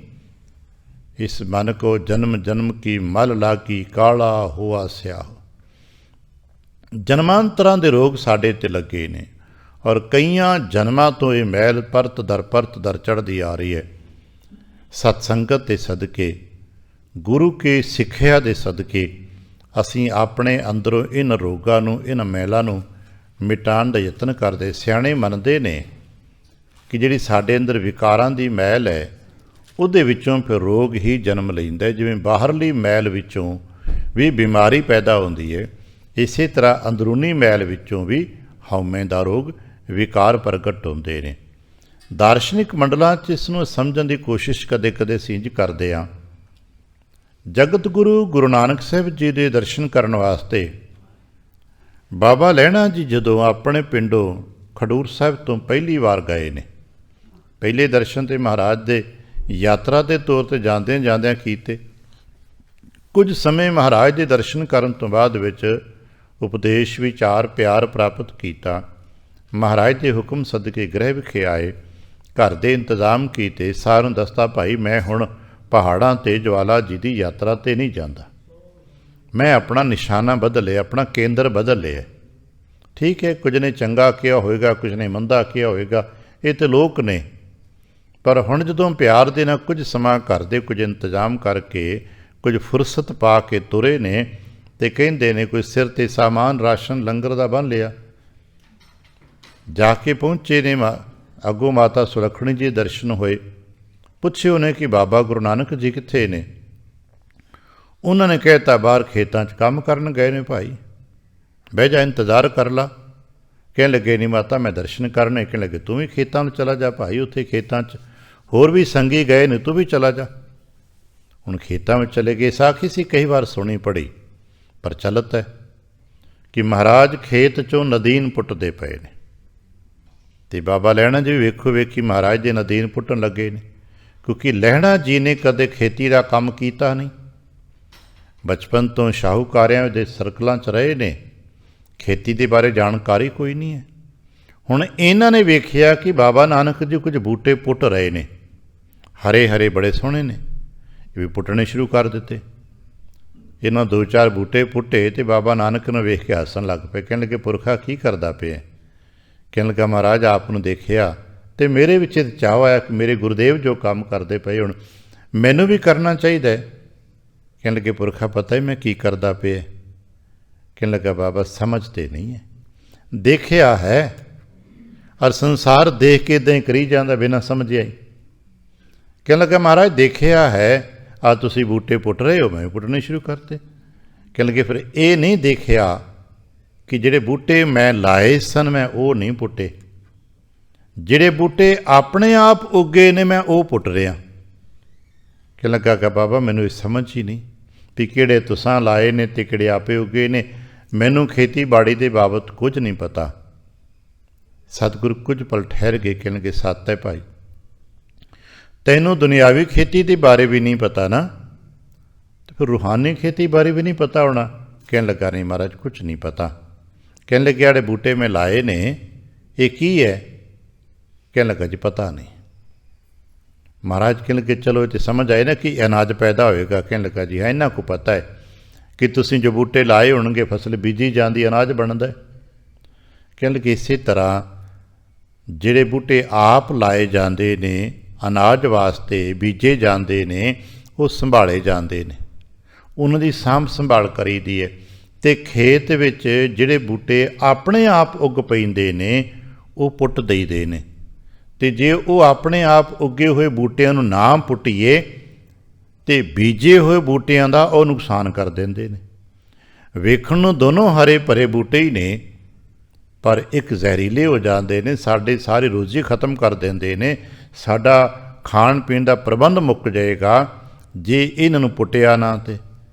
ਇਸ ਮਨ ਕੋ ਜਨਮ ਜਨਮ ਕੀ ਮਲ ਲਾਗੀ, ਕਾਲਾ ਹੋਆ ਸਿਆਹ। ਜਨਮਾਂਤਰਾਂ ਦੇ ਰੋਗ ਸਾਡੇ 'ਤੇ ਲੱਗੇ ਨੇ, ਔਰ ਕਈਆਂ ਜਨਮਾਂ ਤੋਂ ਇਹ ਮੈਲ ਪਰਤ ਦਰ ਚੜ੍ਹਦੀ ਆ ਰਹੀ ਹੈ। ਸਤ ਸੰਗਤ ਦੇ ਸਦਕੇ, ਗੁਰੂ ਕੇ ਸਿੱਖਿਆ ਦੇ ਸਦਕੇ ਅਸੀਂ ਆਪਣੇ ਅੰਦਰੋਂ ਇਹਨਾਂ ਰੋਗਾਂ ਨੂੰ, ਇਹਨਾਂ ਮੈਲਾਂ ਨੂੰ ਮਿਟਾਉਣ ਦਾ ਯਤਨ ਕਰਦੇ। ਸਿਆਣੇ ਮੰਨਦੇ ਨੇ ਕਿ ਜਿਹੜੀ ਸਾਡੇ ਅੰਦਰ ਵਿਕਾਰਾਂ ਦੀ ਮੈਲ ਹੈ, ਉਹਦੇ ਵਿੱਚੋਂ ਫਿਰ ਰੋਗ ਹੀ ਜਨਮ ਲੈਂਦਾ। ਜਿਵੇਂ ਬਾਹਰਲੀ ਮੈਲ ਵਿੱਚੋਂ ਵੀ ਬਿਮਾਰੀ ਪੈਦਾ ਹੁੰਦੀ ਹੈ, ਇਸੇ ਤਰ੍ਹਾਂ ਅੰਦਰੂਨੀ ਮੈਲ ਵਿੱਚੋਂ ਵੀ ਹਉਮੈ ਦਾ ਰੋਗ, ਵਿਕਾਰ ਪ੍ਰਗਟ ਹੁੰਦੇ ਨੇ। ਦਾਰਸ਼ਨਿਕ ਮੰਡਲਾਂ 'ਚ ਇਸ ਨੂੰ ਸਮਝਣ ਦੀ ਕੋਸ਼ਿਸ਼ ਕਦੇ ਕਦੇ ਅਸੀਂ ਇੰਝ ਕਰਦੇ ਹਾਂ। ਜਗਤ ਗੁਰੂ ਗੁਰੂ ਨਾਨਕ ਸਾਹਿਬ ਜੀ ਦੇ ਦਰਸ਼ਨ ਕਰਨ ਵਾਸਤੇ ਬਾਬਾ ਲਹਿਣਾ ਜੀ ਜਦੋਂ ਆਪਣੇ ਪਿੰਡੋਂ ਖਡੂਰ ਸਾਹਿਬ ਤੋਂ ਪਹਿਲੀ ਵਾਰ ਗਏ ਨੇ, ਪਹਿਲੇ ਦਰਸ਼ਨ ਤੇ ਮਹਾਰਾਜ ਦੇ ਯਾਤਰਾ ਦੇ ਤੌਰ 'ਤੇ ਜਾਂਦਿਆਂ ਕੀਤੇ। ਕੁਝ ਸਮੇਂ ਮਹਾਰਾਜ ਦੇ ਦਰਸ਼ਨ ਕਰਨ ਤੋਂ ਬਾਅਦ ਵਿੱਚ ਉਪਦੇਸ਼ ਵਿਚਾਰ ਪਿਆਰ ਪ੍ਰਾਪਤ ਕੀਤਾ। ਮਹਾਰਾਜ ਦੇ ਹੁਕਮ ਸਦਕੇ ਗ੍ਰਹਿ ਵਿਖੇ ਆਏ, ਘਰ ਦੇ ਇੰਤਜ਼ਾਮ ਕੀਤੇ। ਸਾਰਿਆਂ ਨੂੰ ਦੱਸਦਾ, ਭਾਈ ਮੈਂ ਹੁਣ ਪਹਾੜਾਂ 'ਤੇ ਜਵਾਲਾ ਜੀ ਦੀ ਯਾਤਰਾ 'ਤੇ ਨਹੀਂ ਜਾਂਦਾ, ਮੈਂ ਆਪਣਾ ਨਿਸ਼ਾਨਾ ਬਦਲ ਲਿਆ, ਆਪਣਾ ਕੇਂਦਰ ਬਦਲ ਲਿਆ। ਠੀਕ ਹੈ, ਕੁਝ ਨੇ ਚੰਗਾ ਕਿਹਾ ਹੋਵੇਗਾ, ਕੁਝ ਨੇ ਮੰਦਾ ਕਿਹਾ ਹੋਵੇਗਾ, ਇਹ ਤਾਂ ਲੋਕ ਨੇ। ਪਰ ਹੁਣ ਜਦੋਂ ਪਿਆਰ ਦੇ ਨਾਲ ਕੁਝ ਸਮਾਂ ਘਰ ਦੇ ਕੁਝ ਇੰਤਜ਼ਾਮ ਕਰਕੇ, ਕੁਝ ਫੁਰਸਤ ਪਾ ਕੇ ਤੁਰੇ ਨੇ, ਤੇ ਕਹਿੰਦੇ ਨੇ ਕੋਈ ਸਿਰ 'ਤੇ ਸਾਮਾਨ, ਰਾਸ਼ਨ, ਲੰਗਰ ਦਾ ਬੰਨ੍ਹ ਲਿਆ। ਜਾ ਕੇ ਪਹੁੰਚੇ ਨੇ, ਅੱਗੋਂ ਮਾਤਾ ਸੁਲੱਖਣੀ ਜੀ ਦਰਸ਼ਨ ਹੋਏ। ਪੁੱਛੇ ਉਹਨੇ ਕਿ ਬਾਬਾ ਗੁਰੂ ਨਾਨਕ ਜੀ ਕਿੱਥੇ ਨੇ? ਉਹਨਾਂ ਨੇ ਕਹਿਤਾ ਬਾਹਰ ਖੇਤਾਂ 'ਚ ਕੰਮ ਕਰਨ ਗਏ ਨੇ ਭਾਈ, ਬਹਿ ਜਾ, ਇੰਤਜ਼ਾਰ ਕਰ ਲਾ। ਕਹਿਣ ਲੱਗੇ ਨਹੀਂ ਮਾਤਾ ਮੈਂ ਦਰਸ਼ਨ ਕਰਨੇ। ਕਹਿਣ ਲੱਗੇ ਤੂੰ ਵੀ ਖੇਤਾਂ ਨੂੰ ਚਲਾ ਜਾ ਭਾਈ, ਉੱਥੇ ਖੇਤਾਂ 'ਚ ਹੋਰ ਵੀ ਸੰਗੀ ਗਏ ਨੇ, ਤੂੰ ਵੀ ਚਲਾ ਜਾ। ਹੁਣ ਖੇਤਾਂ ਵਿੱਚ ਚਲੇ ਗਏ। ਸਾਖੀ ਸੀ ਕਈ ਵਾਰ ਸੁਣੀ ਪੜੀ, ਪ੍ਰਚਲਿਤ ਹੈ ਕਿ ਮਹਾਰਾਜ ਖੇਤ 'ਚੋਂ ਨਦੀਨ ਪੁੱਟਦੇ ਪਏ ਨੇ, ਅਤੇ ਬਾਬਾ ਲਹਿਣਾ ਜੀ ਵੇਖੋ ਵੇਖੀ ਮਹਾਰਾਜ ਦੇ ਨਦੀਨ ਪੁੱਟਣ ਲੱਗੇ ਨੇ। ਕਿਉਂਕਿ ਲਹਿਣਾ ਜੀ ਨੇ ਕਦੇ ਖੇਤੀ ਦਾ ਕੰਮ ਕੀਤਾ ਨਹੀਂ, ਬਚਪਨ ਤੋਂ ਸ਼ਾਹੂਕਾਰਿਆਂ ਦੇ ਸਰਕਲਾਂ 'ਚ ਰਹੇ ਨੇ, ਖੇਤੀ ਦੇ ਬਾਰੇ ਜਾਣਕਾਰੀ ਕੋਈ ਨਹੀਂ ਹੈ। ਹੁਣ ਇਹਨਾਂ ਨੇ ਵੇਖਿਆ ਕਿ ਬਾਬਾ ਨਾਨਕ ਜੀ ਕੁਝ ਬੂਟੇ ਪੁੱਟ ਰਹੇ ਨੇ, ਹਰੇ ਹਰੇ ਬੜੇ ਸੋਹਣੇ ਨੇ, ਇਹ ਵੀ ਪੁੱਟਣੇ ਸ਼ੁਰੂ ਕਰ ਦਿੱਤੇ। ਇਹਨਾਂ 2-4 ਬੂਟੇ ਪੁੱਟੇ ਅਤੇ ਬਾਬਾ ਨਾਨਕ ਨੂੰ ਵੇਖ ਕੇ ਹੱਸਣ ਲੱਗ ਪਏ। ਕਹਿਣ ਲੱਗੇ ਪੁਰਖਾ ਕੀ ਕਰਦਾ ਪਿਆ? ਕਹਿਣ ਲੱਗਾ ਮਹਾਰਾਜ ਆਪ ਨੂੰ ਦੇਖਿਆ ਅਤੇ ਮੇਰੇ ਵਿੱਚ ਚਾਅ ਆਇਆ ਕਿ ਮੇਰੇ ਗੁਰੂਦੇਵ ਜੋ ਕੰਮ ਕਰਦੇ ਪਏ ਹੁਣ ਮੈਨੂੰ ਵੀ ਕਰਨਾ ਚਾਹੀਦਾ ਹੈ। ਕਹਿਣ ਲੱਗੇ ਪੁਰਖਾ ਪਤਾ ਹੀ ਮੈਂ ਕੀ ਕਰਦਾ ਪਿਆ? ਕਹਿਣ ਲੱਗਾ ਬਾਬਾ ਸਮਝਦੇ ਨਹੀਂ ਹੈ, ਦੇਖਿਆ ਹੈ, ਔਰ ਸੰਸਾਰ ਦੇਖ ਕੇ ਇੱਦਾਂ ਹੀ ਕਰੀ ਜਾਂਦਾ ਬਿਨਾਂ ਸਮਝਿਆ ਹੀ। ਕਹਿਣ ਲੱਗਾ ਮਹਾਰਾਜ ਦੇਖਿਆ ਹੈ, ਆ ਤੁਸੀਂ ਬੂਟੇ ਪੁੱਟ ਰਹੇ ਹੋ, ਮੈਂ ਪੁੱਟਣੇ ਸ਼ੁਰੂ ਕਰਤੇ। ਕਹਿਣ ਲੱਗੇ ਫਿਰ ਇਹ ਨਹੀਂ ਦੇਖਿਆ ਕਿ ਜਿਹੜੇ ਬੂਟੇ ਮੈਂ ਲਾਏ ਸਨ ਮੈਂ ਉਹ ਨਹੀਂ ਪੁੱਟੇ, ਜਿਹੜੇ ਬੂਟੇ ਆਪਣੇ ਆਪ ਉੱਗੇ ਨੇ ਮੈਂ ਉਹ ਪੁੱਟ ਰਿਹਾ। ਕਿ ਲੱਗਾ ਕਿ ਬਾਬਾ ਮੈਨੂੰ ਇਹ ਸਮਝ ਹੀ ਨਹੀਂ ਵੀ ਕਿਹੜੇ ਤੁਸਾਂ ਲਾਏ ਨੇ ਤੇ ਕਿਹੜੇ ਆਪੇ ਉੱਗੇ ਨੇ। ਮੈਨੂੰ ਖੇਤੀਬਾੜੀ ਦੇ ਬਾਬਤ ਕੁਝ ਨਹੀਂ ਪਤਾ। ਸਤਿਗੁਰੂ ਕੁਝ ਪਲ ਠਹਿਰ ਗਏ, ਕਹਿਣਗੇ ਸੱਤ ਹੈ ਭਾਈ, ਤੈਨੂੰ ਦੁਨਿਆਵੀ ਖੇਤੀ ਦੇ ਬਾਰੇ ਵੀ ਨਹੀਂ ਪਤਾ ਨਾ, ਤੇ ਫਿਰ ਰੂਹਾਨੀ ਖੇਤੀ ਬਾਰੇ ਵੀ ਨਹੀਂ ਪਤਾ ਹੋਣਾ। ਕਹਿਣ ਲੱਗਾ ਨਹੀਂ ਮਹਾਰਾਜ ਕੁਝ ਨਹੀਂ ਪਤਾ। ਕਹਿਣ ਲੱਗੇ ਜਿਹੜੇ ਬੂਟੇ ਮੈਂ ਲਾਏ ਨੇ ਇਹ ਕੀ ਹੈ? ਕਹਿਣ ਲੱਗਾ ਜੀ ਪਤਾ ਨਹੀਂ। ਮਹਾਰਾਜ ਕਹਿਣ ਲੱਗੇ ਚਲੋ ਇਹ ਤਾਂ ਸਮਝ ਆਏ ਨਾ ਕਿ ਅਨਾਜ ਪੈਦਾ ਹੋਏਗਾ। ਕਹਿਣ ਲੱਗਾ ਜੀ ਹਾਂ ਇਹਨਾਂ ਕੋ ਪਤਾ ਹੈ ਕਿ ਤੁਸੀਂ ਜੋ ਬੂਟੇ ਲਾਏ ਹੋਣਗੇ ਫਸਲ ਬੀਜੀ ਜਾਂਦੀ ਅਨਾਜ ਬਣਦਾ। ਕਹਿਣ ਲੱਗੇ ਇਸੇ ਤਰ੍ਹਾਂ ਜਿਹੜੇ ਬੂਟੇ ਆਪ ਲਾਏ ਜਾਂਦੇ ਨੇ ਅਨਾਜ ਵਾਸਤੇ ਬੀਜੇ ਜਾਂਦੇ ਨੇ ਉਹ ਸੰਭਾਲੇ ਜਾਂਦੇ ਨੇ, ਉਹਨਾਂ ਦੀ ਸਾਂਭ ਸੰਭਾਲ ਕਰੀਦੀ ਹੈ। ਅਤੇ ਖੇਤ ਵਿੱਚ ਜਿਹੜੇ ਬੂਟੇ ਆਪਣੇ ਆਪ ਉੱਗ ਪੈਂਦੇ ਨੇ ਉਹ ਪੁੱਟ ਦਈਦੇ ਨੇ। ਅਤੇ ਜੇ ਉਹ ਆਪਣੇ ਆਪ ਉੱਗੇ ਹੋਏ ਬੂਟਿਆਂ ਨੂੰ ਨਾ ਪੁੱਟੀਏ ਅਤੇ ਬੀਜੇ ਹੋਏ ਬੂਟਿਆਂ ਦਾ ਉਹ ਨੁਕਸਾਨ ਕਰ ਦਿੰਦੇ ਨੇ। ਵੇਖਣ ਨੂੰ ਦੋਨੋਂ ਹਰੇ ਭਰੇ ਬੂਟੇ ਹੀ ਨੇ, ਪਰ ਇੱਕ ਜ਼ਹਿਰੀਲੇ ਹੋ ਜਾਂਦੇ ਨੇ, ਸਾਡੇ ਸਾਰੀ ਰੋਜ਼ੀ ਖ਼ਤਮ ਕਰ ਦਿੰਦੇ ਨੇ। ਸਾਡਾ ਖਾਣ ਪੀਣ ਦਾ ਪ੍ਰਬੰਧ ਮੁੱਕ ਜਾਏਗਾ ਜੇ ਇਹਨਾਂ ਨੂੰ ਪੁੱਟਿਆ ਨਾ। ਤੇ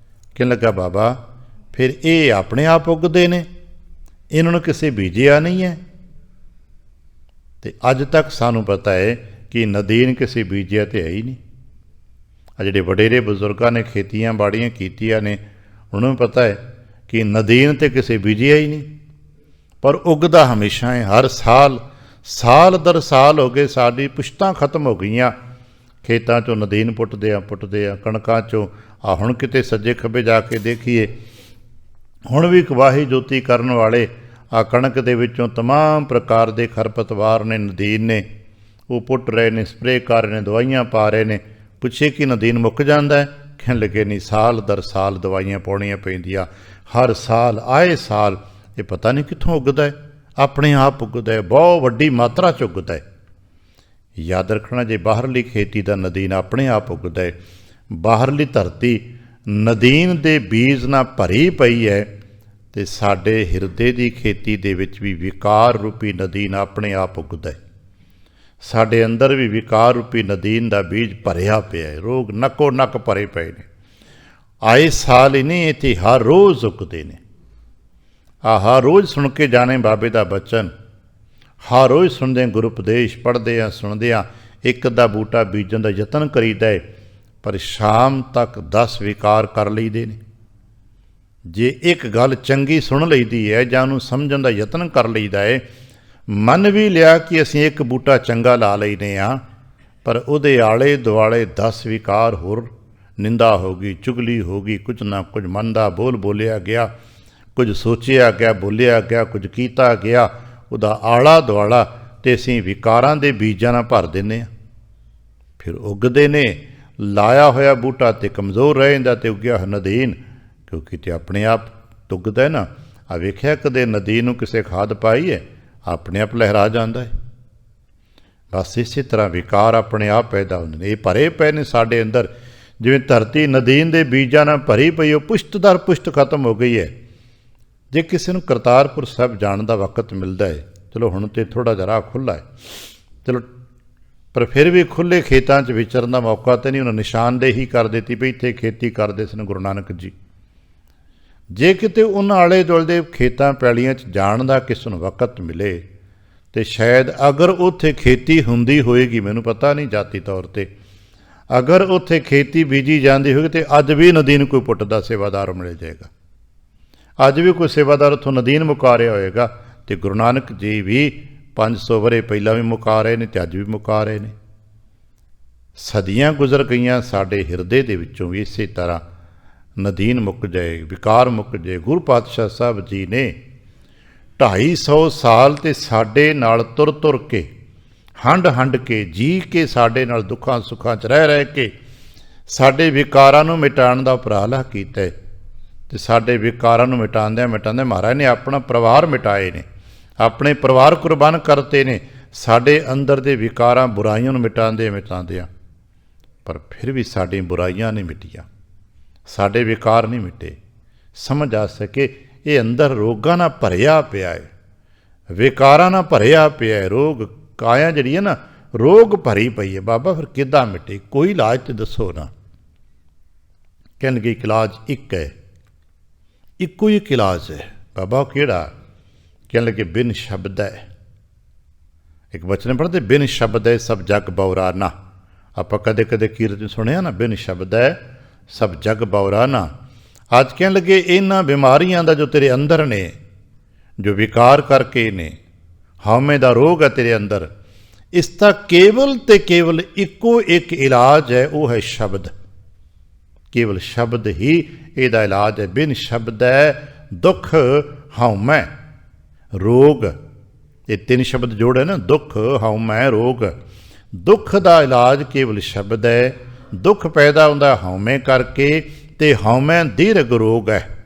ਕਹਿਣ ਲੱਗਾ ਬਾਬਾ ਫਿਰ ਇਹ ਆਪਣੇ ਆਪ ਉੱਗਦੇ ਨੇ, ਇਹਨਾਂ ਨੂੰ ਕਿਸੇ ਬੀਜਿਆ ਨਹੀਂ ਹੈ। ਅਤੇ ਅੱਜ ਤੱਕ ਸਾਨੂੰ ਪਤਾ ਹੈ ਕਿ ਨਦੀਨ ਕਿਸੇ ਬੀਜਿਆ ਤਾਂ ਹੈ ਹੀ ਨਹੀਂ। ਆ ਜਿਹੜੇ ਵਡੇਰੇ ਬਜ਼ੁਰਗਾਂ ਨੇ ਖੇਤੀਆਂ ਬਾੜੀਆਂ ਕੀਤੀਆਂ ਨੇ ਉਹਨਾਂ ਨੂੰ ਪਤਾ ਹੈ ਕਿ ਨਦੀਨ ਤਾਂ ਕਿਸੇ ਬੀਜਿਆ ਹੀ ਨਹੀਂ, ਪਰ ਉੱਗਦਾ ਹਮੇਸ਼ਾ ਹੈ। ਹਰ ਸਾਲ ਦਰ ਸਾਲ ਹੋ ਗਏ, ਸਾਡੀ ਪੁਸ਼ਤਾਂ ਖਤਮ ਹੋ ਗਈਆਂ ਖੇਤਾਂ 'ਚੋਂ ਨਦੀਨ ਪੁੱਟਦੇ ਆ ਕਣਕਾਂ 'ਚੋਂ। ਆ ਹੁਣ ਕਿਤੇ ਸੱਜੇ ਖੱਬੇ ਜਾ ਕੇ ਦੇਖੀਏ, ਹੁਣ ਵੀ ਕਵਾਹੀ ਜੋਤੀ ਕਰਨ ਵਾਲੇ ਆ ਕਣਕ ਦੇ ਵਿੱਚੋਂ ਤਮਾਮ ਪ੍ਰਕਾਰ ਦੇ ਖਰਪਤਵਾਰ ਨੇ, ਨਦੀਨ ਨੇ, ਉਹ ਪੁੱਟ ਰਹੇ ਨੇ, ਸਪਰੇਅ ਕਰ ਰਹੇ ਨੇ, ਦਵਾਈਆਂ ਪਾ ਰਹੇ ਨੇ। ਪੁੱਛੇ ਕਿ ਨਦੀਨ ਮੁੱਕ ਜਾਂਦਾ ਹੈ? ਕਹਿਣ ਲੱਗੇ ਨਹੀਂ, ਸਾਲ ਦਰ ਸਾਲ ਦਵਾਈਆਂ ਪਾਉਣੀਆਂ ਪੈਂਦੀਆਂ, ਹਰ ਸਾਲ ਆਏ ਸਾਲ। ਇਹ ਪਤਾ ਨਹੀਂ ਕਿੱਥੋਂ ਉੱਗਦਾ ਹੈ, ਆਪਣੇ ਆਪ ਉੱਗਦਾ ਹੈ, ਬਹੁਤ ਵੱਡੀ ਮਾਤਰਾ 'ਚ ਉੱਗਦਾ ਹੈ। ਯਾਦ ਰੱਖਣਾ, ਜੇ ਬਾਹਰਲੀ ਖੇਤੀ ਦਾ ਨਦੀਨ ਆਪਣੇ ਆਪ ਉੱਗਦਾ ਹੈ, ਬਾਹਰਲੀ ਧਰਤੀ ਨਦੀਨ ਦੇ ਬੀਜ ਨਾਲ ਭਰੀ ਪਈ ਹੈ, ਅਤੇ ਸਾਡੇ ਹਿਰਦੇ ਦੀ ਖੇਤੀ ਦੇ ਵਿੱਚ ਵੀ ਵਿਕਾਰ ਰੂਪੀ ਨਦੀਨ ਆਪਣੇ ਆਪ ਉੱਗਦਾ ਹੈ। ਸਾਡੇ ਅੰਦਰ ਵੀ ਵਿਕਾਰ ਰੂਪੀ ਨਦੀਨ ਦਾ ਬੀਜ ਭਰਿਆ ਪਿਆ ਹੈ, ਰੋਗ ਨੱਕੋ ਨੱਕ ਭਰੇ ਪਏ ਨੇ। ਆਏ ਸਾਲ ਹੀ ਨਹੀਂ, ਇੱਥੇ ਹਰ ਰੋਜ਼ ਉੱਗਦੇ ਨੇ। ਹਰ ਰੋਜ਼ ਸੁਣ ਕੇ ਜਾਣੇ ਬਾਬੇ ਦਾ ਬਚਨ, ਹਰ ਰੋਜ਼ ਸੁਣਦੇ ਗੁਰੂ ਉਪਦੇਸ਼, ਪੜ੍ਹਦੇ ਹਾਂ ਸੁਣਦੇ ਹਾਂ। ਇੱਕ ਅੱਧਾ ਬੂਟਾ ਬੀਜਣ ਦਾ ਯਤਨ ਕਰੀਦਾ ਹੈ, ਪਰ ਸ਼ਾਮ ਤੱਕ 10 ਵਿਕਾਰ ਕਰ ਲਈਦੇ ਨੇ। ਜੇ ਇੱਕ ਗੱਲ ਚੰਗੀ ਸੁਣ ਲਈਦੀ ਹੈ ਜਾਂ ਉਹਨੂੰ ਸਮਝਣ ਦਾ ਯਤਨ ਕਰ ਲਈਦਾ ਹੈ, ਮੰਨ ਵੀ ਲਿਆ ਕਿ ਅਸੀਂ ਇੱਕ ਬੂਟਾ ਚੰਗਾ ਲਾ ਲੈਨੇ ਹਾਂ, ਪਰ ਉਹਦੇ ਆਲੇ ਦੁਆਲੇ 10 ਵਿਕਾਰ ਹੋਰ, ਨਿੰਦਾ ਹੋ ਗਈ, ਚੁਗਲੀ ਹੋ ਗਈ, ਕੁਝ ਨਾ ਕੁਝ ਮਨ ਦਾ ਬੋਲ ਬੋਲਿਆ ਗਿਆ, ਕੁਝ ਸੋਚਿਆ ਗਿਆ, ਬੋਲਿਆ ਗਿਆ, ਕੁਝ ਕੀਤਾ ਗਿਆ, ਉਹਦਾ ਆਲਾ ਦੁਆਲਾ, ਅਤੇ ਅਸੀਂ ਵਿਕਾਰਾਂ ਦੇ ਬੀਜਾਂ ਨਾਲ ਭਰ ਦਿੰਦੇ ਹਾਂ। ਫਿਰ ਉੱਗਦੇ ਨੇ, ਲਾਇਆ ਹੋਇਆ ਬੂਟਾ ਤੇ ਕਮਜ਼ੋਰ ਰਹਿ ਜਾਂਦਾ ਅਤੇ ਉੱਗਿਆ ਹੋਇਆ ਨਦੀਨ, ਕਿਉਂਕਿ ਤੇ ਆਪਣੇ ਆਪ ਉੱਗਦਾ ਨਾ। ਆ ਵੇਖਿਆ ਕਦੇ ਨਦੀਨ ਨੂੰ ਕਿਸੇ ਖਾਦ ਪਾਈ ਹੈ? ਆਪਣੇ ਆਪ ਲਹਿਰਾ ਜਾਂਦਾ ਹੈ। ਬਸ ਇਸੇ ਤਰ੍ਹਾਂ ਵਿਕਾਰ ਆਪਣੇ ਆਪ ਪੈਦਾ ਹੁੰਦੇ ਨੇ। ਇਹ ਭਰੇ ਪਏ ਨੇ ਸਾਡੇ ਅੰਦਰ, ਜਿਵੇਂ ਧਰਤੀ ਨਦੀਨ ਦੇ ਬੀਜਾਂ ਨਾਲ ਭਰੀ ਪਈ, ਉਹ ਪੁਸ਼ਤ ਦਰ ਪੁਸ਼ਤ ਖਤਮ ਹੋ ਗਈ ਹੈ। ਜੇ ਕਿਸੇ ਨੂੰ ਕਰਤਾਰਪੁਰ ਸਾਹਿਬ ਜਾਣ ਦਾ ਵਕਤ ਮਿਲਦਾ ਹੈ, ਚਲੋ ਹੁਣ ਤਾਂ ਥੋੜ੍ਹਾ ਜਿਹਾ ਰਾਹ ਖੁੱਲ੍ਹਾ ਹੈ, ਚਲੋ, ਪਰ ਫਿਰ ਵੀ ਖੁੱਲ੍ਹੇ ਖੇਤਾਂ 'ਚ ਵਿਚਰਨ ਦਾ ਮੌਕਾ ਤਾਂ ਨਹੀਂ। ਉਹਨਾਂ ਨਿਸ਼ਾਨਦੇਹੀ ਕਰ ਦਿੱਤੀ ਵੀ ਇੱਥੇ ਖੇਤੀ ਕਰਦੇ ਸਨ ਗੁਰੂ ਨਾਨਕ ਜੀ। ਜੇ ਕਿਤੇ ਉਹਨਾਂ ਆਲੇ ਦੁਆਲੇ ਦੇ ਖੇਤਾਂ ਪੈਲੀਆਂ 'ਚ ਜਾਣ ਦਾ ਕਿਸੇ ਨੂੰ ਵਕਤ ਮਿਲੇ, ਅਤੇ ਸ਼ਾਇਦ ਅਗਰ ਉੱਥੇ ਖੇਤੀ ਹੁੰਦੀ ਹੋਏਗੀ, ਮੈਨੂੰ ਪਤਾ ਨਹੀਂ ਜਾਤੀ ਤੌਰ 'ਤੇ, ਅਗਰ ਉੱਥੇ ਖੇਤੀ ਬੀਜੀ ਜਾਂਦੀ ਹੋਵੇਗੀ ਤਾਂ ਅੱਜ ਵੀ ਨਦੀਨ ਕੋਈ ਪੁੱਟਦਾ ਸੇਵਾਦਾਰ ਮਿਲ ਜਾਏਗਾ। ਅੱਜ ਵੀ ਕੋਈ ਸੇਵਾਦਾਰ ਉੱਥੋਂ ਨਦੀਨ ਮੁਕਾ ਰਿਹਾ ਹੋਏਗਾ। ਅਤੇ ਗੁਰੂ ਨਾਨਕ ਜੀ ਵੀ 500 ਵਰ੍ਹੇ ਪਹਿਲਾਂ ਵੀ ਮੁਕਾ ਰਹੇ ਨੇ ਅਤੇ ਅੱਜ ਵੀ ਮੁਕਾ ਰਹੇ ਨੇ। ਸਦੀਆਂ ਗੁਜ਼ਰ ਗਈਆਂ, ਸਾਡੇ ਹਿਰਦੇ ਦੇ ਵਿੱਚੋਂ ਵੀ ਇਸੇ ਤਰ੍ਹਾਂ ਨਦੀਨ ਮੁੱਕ ਜਾਏ, ਵਿਕਾਰ ਮੁੱਕ ਜਾਏ। ਗੁਰੂ ਪਾਤਸ਼ਾਹ ਸਾਹਿਬ ਜੀ ਨੇ 250 ਸਾਲ ਤੇ ਸਾਡੇ ਨਾਲ ਤੁਰ ਤੁਰ ਕੇ, ਹੰਡ ਕੇ, ਜੀ ਕੇ, ਸਾਡੇ ਨਾਲ ਦੁੱਖਾਂ ਸੁੱਖਾਂ 'ਚ ਰਹਿ ਕੇ ਸਾਡੇ ਵਿਕਾਰਾਂ ਨੂੰ ਮਿਟਾਉਣ ਦਾ ਉਪਰਾਲਾ ਕੀਤਾ ਹੈ। ਅਤੇ ਸਾਡੇ ਵਿਕਾਰਾਂ ਨੂੰ ਮਿਟਾਉਂਦਿਆਂ ਮਹਾਰਾਜ ਨੇ ਆਪਣਾ ਪਰਿਵਾਰ ਮਿਟਾਏ ਨੇ, ਆਪਣੇ ਪਰਿਵਾਰ ਕੁਰਬਾਨ ਕਰਤੇ ਨੇ, ਸਾਡੇ ਅੰਦਰ ਦੇ ਵਿਕਾਰਾਂ ਬੁਰਾਈਆਂ ਨੂੰ ਮਿਟਾਉਂਦਿਆਂ। ਪਰ ਫਿਰ ਵੀ ਸਾਡੀਆਂ ਬੁਰਾਈਆਂ ਨਹੀਂ ਮਿਟੀਆਂ, ਸਾਡੇ ਵਿਕਾਰ ਨਹੀਂ ਮਿਟੇ। ਸਮਝ ਆ ਸਕੇ ਇਹ ਅੰਦਰ ਰੋਗਾਂ ਨਾਲ ਭਰਿਆ ਪਿਆ ਹੈ, ਵਿਕਾਰਾਂ ਨਾਲ ਭਰਿਆ ਪਿਆ ਹੈ। ਰੋਗ ਕਾਇਆ ਜਿਹੜੀ ਹੈ ਨਾ ਰੋਗ ਭਰੀ ਪਈ ਹੈ। ਬਾਬਾ ਫਿਰ ਕਿੱਦਾਂ ਮਿਟੇ, ਕੋਈ ਇਲਾਜ ਤੇ ਦੱਸੋ ਨਾ। ਕਹਿਣਗੇ ਇੱਕ ਇਲਾਜ ਇੱਕ ਹੈ, ਇੱਕੋ ਹੀ ਇੱਕ ਇਲਾਜ ਹੈ। ਬਾਬਾ ਉਹ ਕਿਹੜਾ? ਕਹਿਣ ਲੱਗੇ ਬਿਨ ਸ਼ਬਦ ਹੈ। ਇੱਕ ਬਚਨ ਪੜ੍ਹਦੇ, ਬਿਨ ਸ਼ਬਦ ਹੈ ਸਭ ਜਗ ਬਉਰਾਨਾ। ਆਪਾਂ ਕਦੇ ਕਦੇ ਕੀਰਤਨ ਸੁਣਿਆ ਨਾ, ਬਿਨ ਸ਼ਬਦ ਹੈ ਸਭ ਜਗ ਬਉਰਾਨਾ। ਅੱਜ ਕਹਿਣ ਲੱਗੇ ਇਹਨਾਂ ਬਿਮਾਰੀਆਂ ਦਾ ਜੋ ਤੇਰੇ ਅੰਦਰ ਨੇ, ਜੋ ਵਿਕਾਰ ਕਰਕੇ ਨੇ, ਹਉਮੈ ਦਾ ਰੋਗ ਹੈ ਤੇਰੇ ਅੰਦਰ, ਇਸ ਦਾ ਕੇਵਲ ਤੇ ਕੇਵਲ ਇੱਕੋ ਇੱਕ ਇਲਾਜ ਹੈ, ਉਹ ਹੈ ਸ਼ਬਦ। ਕੇਵਲ ਸ਼ਬਦ ਹੀ ਇਹਦਾ ਇਲਾਜ ਹੈ। ਬਿਨ ਸ਼ਬਦ ਹੈ ਦੁੱਖ ਹਉਮੈ ਰੋਗ। ਇਹ ਤਿੰਨ ਸ਼ਬਦ ਜੋੜੇ ਨਾ, ਦੁੱਖ ਹਉਮੈ ਰੋਗ। ਦੁੱਖ ਦਾ ਇਲਾਜ ਕੇਵਲ ਸ਼ਬਦ ਹੈ। ਦੁੱਖ ਪੈਦਾ ਹੁੰਦਾ ਹਉਮੈ ਕਰਕੇ, ਤੇ ਹਉਮੈ ਦੀਰਘ ਰੋਗ ਹੈ।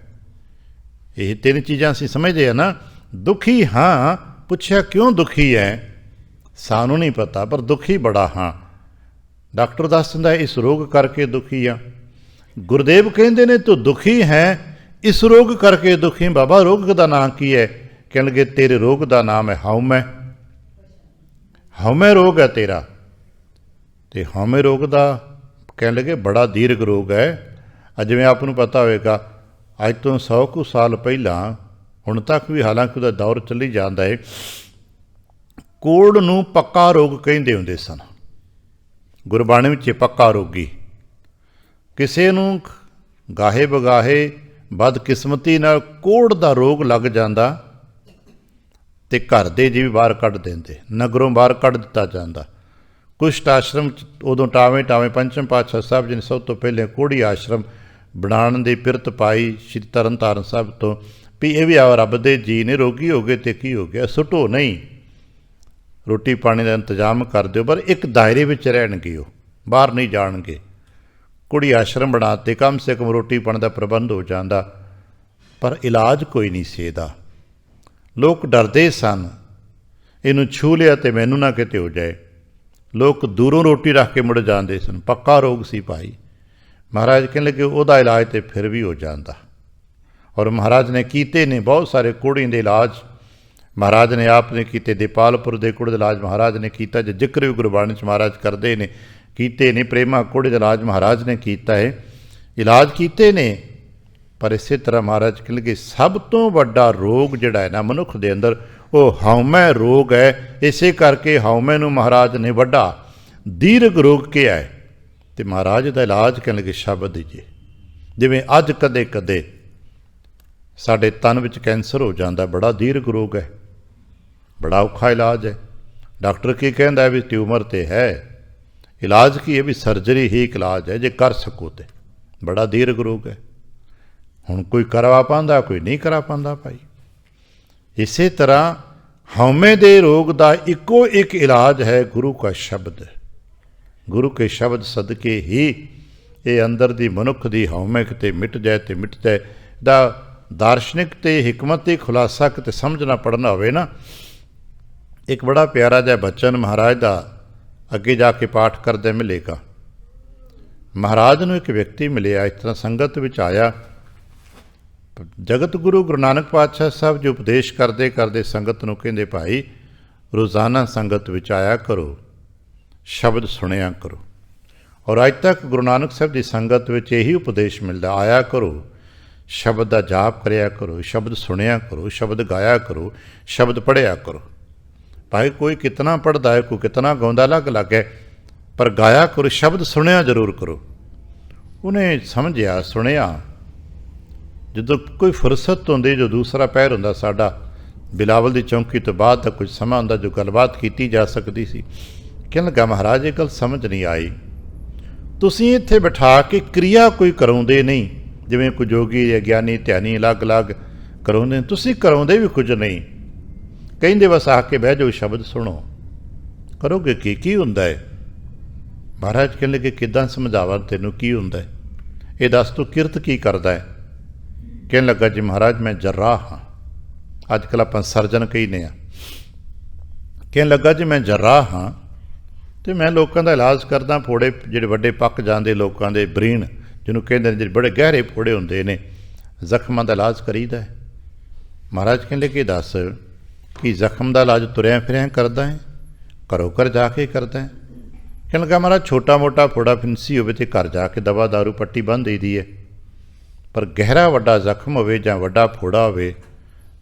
ਇਹ ਤਿੰਨ ਚੀਜ਼ਾਂ ਅਸੀਂ ਸਮਝਦੇ ਹਾਂ ਨਾ। ਦੁਖੀ ਹਾਂ, ਪੁੱਛਿਆ ਕਿਉਂ ਦੁਖੀ ਹੈ? ਸਾਨੂੰ ਨਹੀਂ ਪਤਾ, ਪਰ ਦੁਖੀ ਬੜਾ ਹਾਂ। ਡਾਕਟਰ ਦੱਸ ਦਿੰਦਾ ਇਸ ਰੋਗ ਕਰਕੇ ਦੁਖੀ ਆ। ਗੁਰਦੇਵ ਕਹਿੰਦੇ ਨੇ ਤੂੰ ਦੁਖੀ ਹੈ, ਇਸ ਰੋਗ ਕਰਕੇ ਦੁਖੀ। ਬਾਬਾ ਰੋਗ ਦਾ ਨਾਂ ਕੀ ਹੈ? ਕਹਿਣ ਲੱਗੇ ਤੇਰੇ ਰੋਗ ਦਾ ਨਾਮ ਹੈ ਹਉਮੈ। ਹਉਮੈ ਰੋਗ ਹੈ ਤੇਰਾ। ਤੇ ਹਉਮੈ ਰੋਗ ਦਾ ਕਹਿਣ ਲੱਗੇ ਬੜਾ ਦੀਰਘ ਰੋਗ ਹੈ। ਜਿਵੇਂ ਆਪ ਨੂੰ ਪਤਾ ਹੋਵੇਗਾ, ਅੱਜ ਤੋਂ 100 ਕੁ ਸਾਲ ਪਹਿਲਾਂ, ਹੁਣ ਤੱਕ ਵੀ ਹਾਲਾਂਕਿ ਉਹਦਾ ਦੌਰ ਚੱਲੀ ਜਾਂਦਾ ਹੈ, ਕੋੜ ਨੂੰ ਪੱਕਾ ਰੋਗ ਕਹਿੰਦੇ ਹੁੰਦੇ ਸਨ। ਗੁਰਬਾਣੀ ਵਿੱਚ ਪੱਕਾ ਰੋਗੀ ਕਿਸੇ ਨੂੰ ਗਾਹੇ ਬਗਾਹੇ ਬਦਕਿਸਮਤੀ ਨਾਲ ਕੋੜ ਦਾ ਰੋਗ ਲੱਗ ਜਾਂਦਾ ਤੇ ਘਰ ਦੇ ਜੀ ਵੀ ਬਾਹਰ ਕੱਢ ਦਿੰਦੇ, ਨਗਰੋਂ ਬਾਹਰ ਕੱਢ ਦਿੱਤਾ ਜਾਂਦਾ। ਕੁਸ਼ਟ ਆਸ਼ਰਮ ਉਦੋਂ ਟਾਵੇਂ ਟਾਵੇਂ ਪੰਚਮ ਪਾਤਸ਼ਾਹ ਸਾਹਿਬ ਜੀ ਨੇ ਸਭ ਤੋਂ ਪਹਿਲੇ ਕੋੜੀ ਆਸ਼ਰਮ ਬਣਾਉਣ ਦੀ ਪਿਰਤ ਪਾਈ ਸ਼੍ਰੀ ਤਰਨ ਤਾਰਨ ਸਾਹਿਬ ਤੋਂ, ਵੀ ਇਹ ਵੀ ਆ ਰੱਬ ਦੇ ਜੀ ਨੇ, ਰੋਗੀ ਹੋ ਗਏ ਤੇ ਕੀ ਹੋ ਗਿਆ, ਸੁੱਟੋ ਨਹੀਂ, ਰੋਟੀ ਪਾਣੀ ਦਾ ਇੰਤਜ਼ਾਮ ਕਰ ਦਿਓ, ਪਰ ਇੱਕ ਦਾਇਰੇ ਵਿੱਚ ਰਹਿਣਗੇ, ਉਹ ਬਾਹਰ ਨਹੀਂ ਜਾਣਗੇ। ਕੁੜੀ ਆਸ਼ਰਮ ਬਣਾਤੇ, ਕਮ ਸੇ ਕਮ ਰੋਟੀ ਪਾਣੀ ਦਾ ਪ੍ਰਬੰਧ ਹੋ ਜਾਂਦਾ, ਪਰ ਇਲਾਜ ਕੋਈ ਨਹੀਂ ਸੀ ਇਹਦਾ। ਲੋਕ ਡਰਦੇ ਸਨ, ਇਹਨੂੰ ਛੂ ਲਿਆ ਤੇ ਮੈਨੂੰ ਨਾ ਕਿਤੇ ਹੋ ਜਾਏ। ਲੋਕ ਦੂਰੋਂ ਰੋਟੀ ਰੱਖ ਕੇ ਮੁੜ ਜਾਂਦੇ ਸਨ। ਪੱਕਾ ਰੋਗ ਸੀ ਭਾਈ। ਮਹਾਰਾਜ ਕਹਿਣ ਲੱਗੇ ਉਹਦਾ ਇਲਾਜ ਤੇ ਫਿਰ ਵੀ ਹੋ ਜਾਂਦਾ। ਔਰ ਮਹਾਰਾਜ ਨੇ ਕੀਤੇ ਨੇ ਬਹੁਤ ਸਾਰੇ ਕੋੜ੍ਹੀਆਂ ਦੇ ਇਲਾਜ। ਮਹਾਰਾਜ ਨੇ ਆਪ ਨੇ ਕੀਤੇ, ਦੀਪਾਲਪੁਰ ਦੇ ਕੋੜ੍ਹੇ ਦਾ ਇਲਾਜ ਮਹਾਰਾਜ ਨੇ ਕੀਤਾ, ਜੇ ਜ਼ਿਕਰ ਵੀ ਗੁਰਬਾਣੀ 'ਚ ਮਹਾਰਾਜ ਕਰਦੇ ਨੇ, ਕੀਤੇ ਨੇ। ਪ੍ਰੇਮਾ ਕੋੜ੍ਹੇ ਦਾ ਇਲਾਜ ਮਹਾਰਾਜ ਨੇ ਕੀਤਾ ਹੈ, ਇਲਾਜ ਕੀਤੇ ਨੇ। ਪਰ ਇਸੇ ਤਰ੍ਹਾਂ ਮਹਾਰਾਜ ਕਹਿਣ ਲੱਗੇ ਸਭ ਤੋਂ ਵੱਡਾ ਰੋਗ ਜਿਹੜਾ ਹੈ ਨਾ ਮਨੁੱਖ ਦੇ ਅੰਦਰ, ਉਹ ਹਉਮੈ ਰੋਗ ਹੈ। ਇਸੇ ਕਰਕੇ ਹਉਮੈ ਨੂੰ ਮਹਾਰਾਜ ਨੇ ਵੱਡਾ ਦੀਰਘ ਰੋਗ ਕਿਹਾ ਹੈ। ਅਤੇ ਮਹਾਰਾਜ ਦਾ ਇਲਾਜ ਕਹਿਣ ਲੱਗੇ ਸ਼ਬਦ ਜੀ। ਜਿਵੇਂ ਅੱਜ ਕਦੇ ਕਦੇ ਸਾਡੇ ਤਨ ਵਿੱਚ ਕੈਂਸਰ ਹੋ ਜਾਂਦਾ, ਬੜਾ ਦੀਰਘ ਰੋਗ ਹੈ, ਬੜਾ ਔਖਾ ਇਲਾਜ ਹੈ। ਡਾਕਟਰ ਕੀ ਕਹਿੰਦਾ ਵੀ ਟਿਊਮਰ ਤੇ ਹੈ, ਇਲਾਜ ਕੀ ਹੈ ਵੀ ਸਰਜਰੀ ਹੀ ਇੱਕ ਇਲਾਜ ਹੈ, ਜੇ ਕਰ ਸਕੋ ਤੇ। ਬੜਾ ਦੀਰਘ ਰੋਗ ਹੈ। ਹੁਣ ਕੋਈ ਕਰਵਾ ਪਾਉਂਦਾ, ਕੋਈ ਨਹੀਂ ਕਰਾ ਪਾਉਂਦਾ ਭਾਈ। ਇਸੇ ਤਰ੍ਹਾਂ ਹਉਮੈ ਦੇ ਰੋਗ ਦਾ ਇੱਕੋ ਇੱਕ ਇਲਾਜ ਹੈ ਗੁਰੂ ਕਾ ਸ਼ਬਦ। ਗੁਰੂ ਕੇ ਸ਼ਬਦ ਸਦਕੇ ਹੀ ਇਹ ਅੰਦਰ ਦੀ ਮਨੁੱਖ ਦੀ ਹਉਮੈ ਕਿਤੇ ਮਿਟ ਜਾਏ ਤੇ ਮਿਟ ਜਾਏ। ਦਾ ਦਾਰਸ਼ਨਿਕ ਤੇ ਹਿਕਮਤ ਤੇ ਖੁਲਾਸਾ ਕਿਤੇ ਸਮਝਣਾ ਪੜ੍ਹਨਾ ਹੋਵੇ ਨਾ, ਇੱਕ ਬੜਾ ਪਿਆਰਾ ਜਿਹਾ ਬਚਨ ਮਹਾਰਾਜ ਦਾ ਅੱਗੇ ਜਾ ਕੇ ਪਾਠ ਕਰਦੇ ਮਿਲੇਗਾ। ਮਹਾਰਾਜ ਨੂੰ ਇੱਕ ਵਿਅਕਤੀ ਮਿਲਿਆ, ਇਸ ਤਰ੍ਹਾਂ ਸੰਗਤ ਵਿੱਚ ਆਇਆ। ਜਗਤ ਗੁਰੂ ਗੁਰੂ ਨਾਨਕ ਪਾਤਸ਼ਾਹ ਸਾਹਿਬ ਜੀ ਉਪਦੇਸ਼ ਕਰਦੇ ਕਰਦੇ ਸੰਗਤ ਨੂੰ ਕਹਿੰਦੇ, ਭਾਈ ਰੋਜ਼ਾਨਾ ਸੰਗਤ ਵਿੱਚ ਆਇਆ ਕਰੋ, ਸ਼ਬਦ ਸੁਣਿਆ ਕਰੋ। ਔਰ ਅੱਜ ਤੱਕ ਗੁਰੂ ਨਾਨਕ ਸਾਹਿਬ ਦੀ ਸੰਗਤ ਵਿੱਚ ਇਹੀ ਉਪਦੇਸ਼ ਮਿਲਦਾ, ਆਇਆ ਕਰੋ, ਸ਼ਬਦ ਦਾ ਜਾਪ ਕਰਿਆ ਕਰੋ, ਸ਼ਬਦ ਸੁਣਿਆ ਕਰੋ, ਸ਼ਬਦ ਗਾਇਆ ਕਰੋ, ਸ਼ਬਦ ਪੜ੍ਹਿਆ ਕਰੋ। ਭਾਈ ਕੋਈ ਕਿਤਨਾ ਪੜ੍ਹਦਾ ਹੈ, ਕੋਈ ਕਿਤਨਾ ਗਾਉਂਦਾ, ਅਲੱਗ ਅਲੱਗ ਹੈ, ਪਰ ਗਾਇਆ ਕਰੋ, ਸ਼ਬਦ ਸੁਣਿਆ ਜ਼ਰੂਰ ਕਰੋ। ਉਹਨੇ ਸਮਝਿਆ, ਸੁਣਿਆ। ਜਦੋਂ ਕੋਈ ਫੁਰਸਤ ਹੁੰਦੀ, ਜੋ ਦੂਸਰਾ ਪਹਿਰ ਹੁੰਦਾ ਸਾਡਾ, ਬਿਲਾਵਲ ਦੀ ਚੌਂਕੀ ਤੋਂ ਬਾਅਦ ਦਾ ਕੁਝ ਸਮਾਂ ਹੁੰਦਾ ਜੋ ਗੱਲਬਾਤ ਕੀਤੀ ਜਾ ਸਕਦੀ ਸੀ। ਕਹਿਣ ਲੱਗਾ, ਮਹਾਰਾਜ ਇਹ ਗੱਲ ਸਮਝ ਨਹੀਂ ਆਈ, ਤੁਸੀਂ ਇੱਥੇ ਬਿਠਾ ਕੇ ਕਿਰਿਆ ਕੋਈ ਕਰਾਉਂਦੇ ਨਹੀਂ, ਜਿਵੇਂ ਕੋਈ ਜੋਗੀ ਜਾਂ ਗਿਆਨੀ ਧਿਆਨੀ ਅਲੱਗ ਅਲੱਗ ਕਰਾਉਂਦੇ, ਤੁਸੀਂ ਕਰਾਉਂਦੇ ਵੀ ਕੁਝ ਨਹੀਂ। ਕਹਿੰਦੇ ਬਸ ਆ ਕੇ ਬਹਿ ਜਾਓ, ਸ਼ਬਦ ਸੁਣੋ। ਕਰੋਗੇ ਕੀ ਹੁੰਦਾ ਹੈ? ਮਹਾਰਾਜ ਕਹਿਣ ਲੱਗੇ ਕਿੱਦਾਂ ਸਮਝਾਵਾਂ ਤੈਨੂੰ ਕੀ ਹੁੰਦਾ ਹੈ, ਇਹ ਦੱਸ ਤੂੰ ਕਿਰਤ ਕੀ ਕਰਦਾ ਹੈ? ਕਹਿਣ ਲੱਗਾ, ਜੀ ਮਹਾਰਾਜ ਮੈਂ ਜਰਾਹ ਹਾਂ। ਅੱਜ ਕੱਲ੍ਹ ਆਪਾਂ ਸਰਜਨ ਕਹਿੰਦੇ ਹਾਂ। ਕਹਿਣ ਲੱਗਾ, ਜੀ ਮੈਂ ਜਰਾਹ ਹਾਂ ਅਤੇ ਮੈਂ ਲੋਕਾਂ ਦਾ ਇਲਾਜ ਕਰਦਾ। ਫੋੜੇ ਜਿਹੜੇ ਵੱਡੇ ਪੱਕ ਜਾਂਦੇ ਲੋਕਾਂ ਦੇ, ਬਰੀਣ ਜਿਹਨੂੰ ਕਹਿੰਦੇ ਨੇ, ਜਿਹੜੇ ਬੜੇ ਗਹਿਰੇ ਫੋੜੇ ਹੁੰਦੇ ਨੇ, ਜ਼ਖਮਾਂ ਦਾ ਇਲਾਜ ਕਰੀਦਾ ਹੈ। ਮਹਾਰਾਜ ਕਹਿੰਦੇ ਕਿ ਦੱਸ ਕਿ ਜ਼ਖਮ ਦਾ ਇਲਾਜ ਤੁਰਿਆ ਫਿਰਿਆ ਕਰਦਾ ਹੈ? ਘਰੋਂ ਘਰ ਜਾ ਕੇ ਕਰਦਾ ਹੈ। ਕਹਿਣ ਲੱਗਾ ਮਹਾਰਾਜ ਛੋਟਾ ਮੋਟਾ ਫੋੜਾ ਫਿੰਸੀ ਹੋਵੇ ਤੇ ਘਰ ਜਾ ਕੇ ਦਵਾ ਦਾਰੂ ਪੱਟੀ ਬੰਨ੍ਹ ਦੇਈਦੀ ਹੈ, ਪਰ ਗਹਿਰਾ ਵੱਡਾ ਜ਼ਖਮ ਹੋਵੇ ਜਾਂ ਵੱਡਾ ਫੋੜਾ ਹੋਵੇ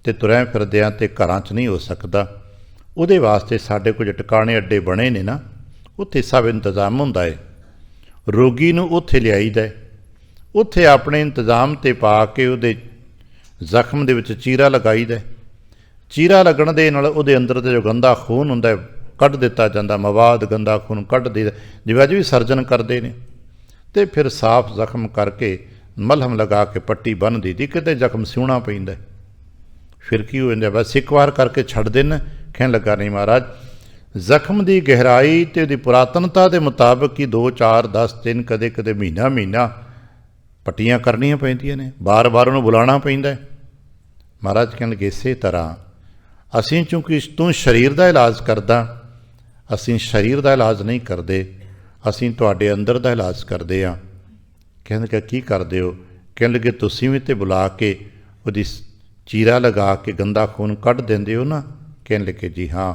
ਤੇ ਤੁਰਿਆਂ ਫਿਰਦਿਆਂ ਤੇ ਘਰਾਂ 'ਚ ਨਹੀਂ ਹੋ ਸਕਦਾ। ਉਹਦੇ ਵਾਸਤੇ ਸਾਡੇ ਕੁਝ ਟਿਕਾਣੇ ਅੱਡੇ ਬਣੇ ਨੇ ਨਾ, ਉੱਥੇ ਸਭ ਇੰਤਜ਼ਾਮ ਹੁੰਦਾ ਹੈ। ਰੋਗੀ ਨੂੰ ਉੱਥੇ ਲਿਆਈਦਾ, ਉੱਥੇ ਆਪਣੇ ਇੰਤਜ਼ਾਮ 'ਤੇ ਪਾ ਕੇ ਉਹਦੇ ਜ਼ਖਮ ਦੇ ਵਿੱਚ ਚੀਰਾ ਲਗਾਈਦਾ। ਚੀਰਾ ਲੱਗਣ ਦੇ ਨਾਲ ਉਹਦੇ ਅੰਦਰ ਦਾ ਜੋ ਗੰਦਾ ਖੂਨ ਹੁੰਦਾ ਕੱਢ ਦਿੱਤਾ ਜਾਂਦਾ, ਮਵਾਦ ਗੰਦਾ ਖੂਨ ਕੱਢ ਦੇ, ਜਿਵੇਂ ਅੱਜ ਵੀ ਸਰਜਨ ਕਰਦੇ ਨੇ। ਅਤੇ ਫਿਰ ਸਾਫ਼ ਜ਼ਖਮ ਕਰਕੇ ਮਲਹਮ ਲਗਾ ਕੇ ਪੱਟੀ ਬੰਨ੍ਹ ਦਿੱਤੀ, ਕਿਤੇ ਜ਼ਖਮ ਸਿਉਣਾ ਪੈਂਦਾ। ਫਿਰ ਕੀ ਹੋ ਜਾਂਦਾ, ਬਸ ਇੱਕ ਵਾਰ ਕਰਕੇ ਛੱਡ ਦੇਣ। ਕਹਿਣ ਲੱਗਾ ਨਹੀਂ ਮਹਾਰਾਜ, ਜ਼ਖਮ ਦੀ ਗਹਿਰਾਈ ਅਤੇ ਉਹਦੀ ਪੁਰਾਤਨਤਾ ਦੇ ਮੁਤਾਬਕ ਹੀ 2 4 10 ਦਿਨ ਕਦੇ ਕਦੇ ਮਹੀਨਾ ਪੱਟੀਆਂ ਕਰਨੀਆਂ ਪੈਂਦੀਆਂ ਨੇ, ਬਾਰ-ਬਾਰ ਉਹਨੂੰ ਬੁਲਾਉਣਾ ਪੈਂਦਾ। ਮਹਾਰਾਜ ਕਹਿਣ ਲੱਗੇ ਇਸੇ ਤਰ੍ਹਾਂ ਅਸੀਂ ਚੂੰਕਿ ਤੂੰ ਸਰੀਰ ਦਾ ਇਲਾਜ ਕਰਦਾ, ਅਸੀਂ ਸਰੀਰ ਦਾ ਇਲਾਜ ਨਹੀਂ ਕਰਦੇ, ਅਸੀਂ ਤੁਹਾਡੇ ਅੰਦਰ ਦਾ ਇਲਾਜ ਕਰਦੇ ਹਾਂ। ਕਹਿੰਦੇ ਕਿ ਕੀ ਕਰਦੇ ਹੋ? ਕਹਿਣ ਲੱਗੇ ਤੁਸੀਂ ਵੀ ਤੇ ਬੁਲਾ ਕੇ ਉਹਦੀ ਚੀਰਾ ਲਗਾ ਕੇ ਗੰਦਾ ਖੂਨ ਕੱਢ ਦਿੰਦੇ ਹੋ ਨਾ? ਕਹਿਣ ਲੱਗੇ ਜੀ ਹਾਂ।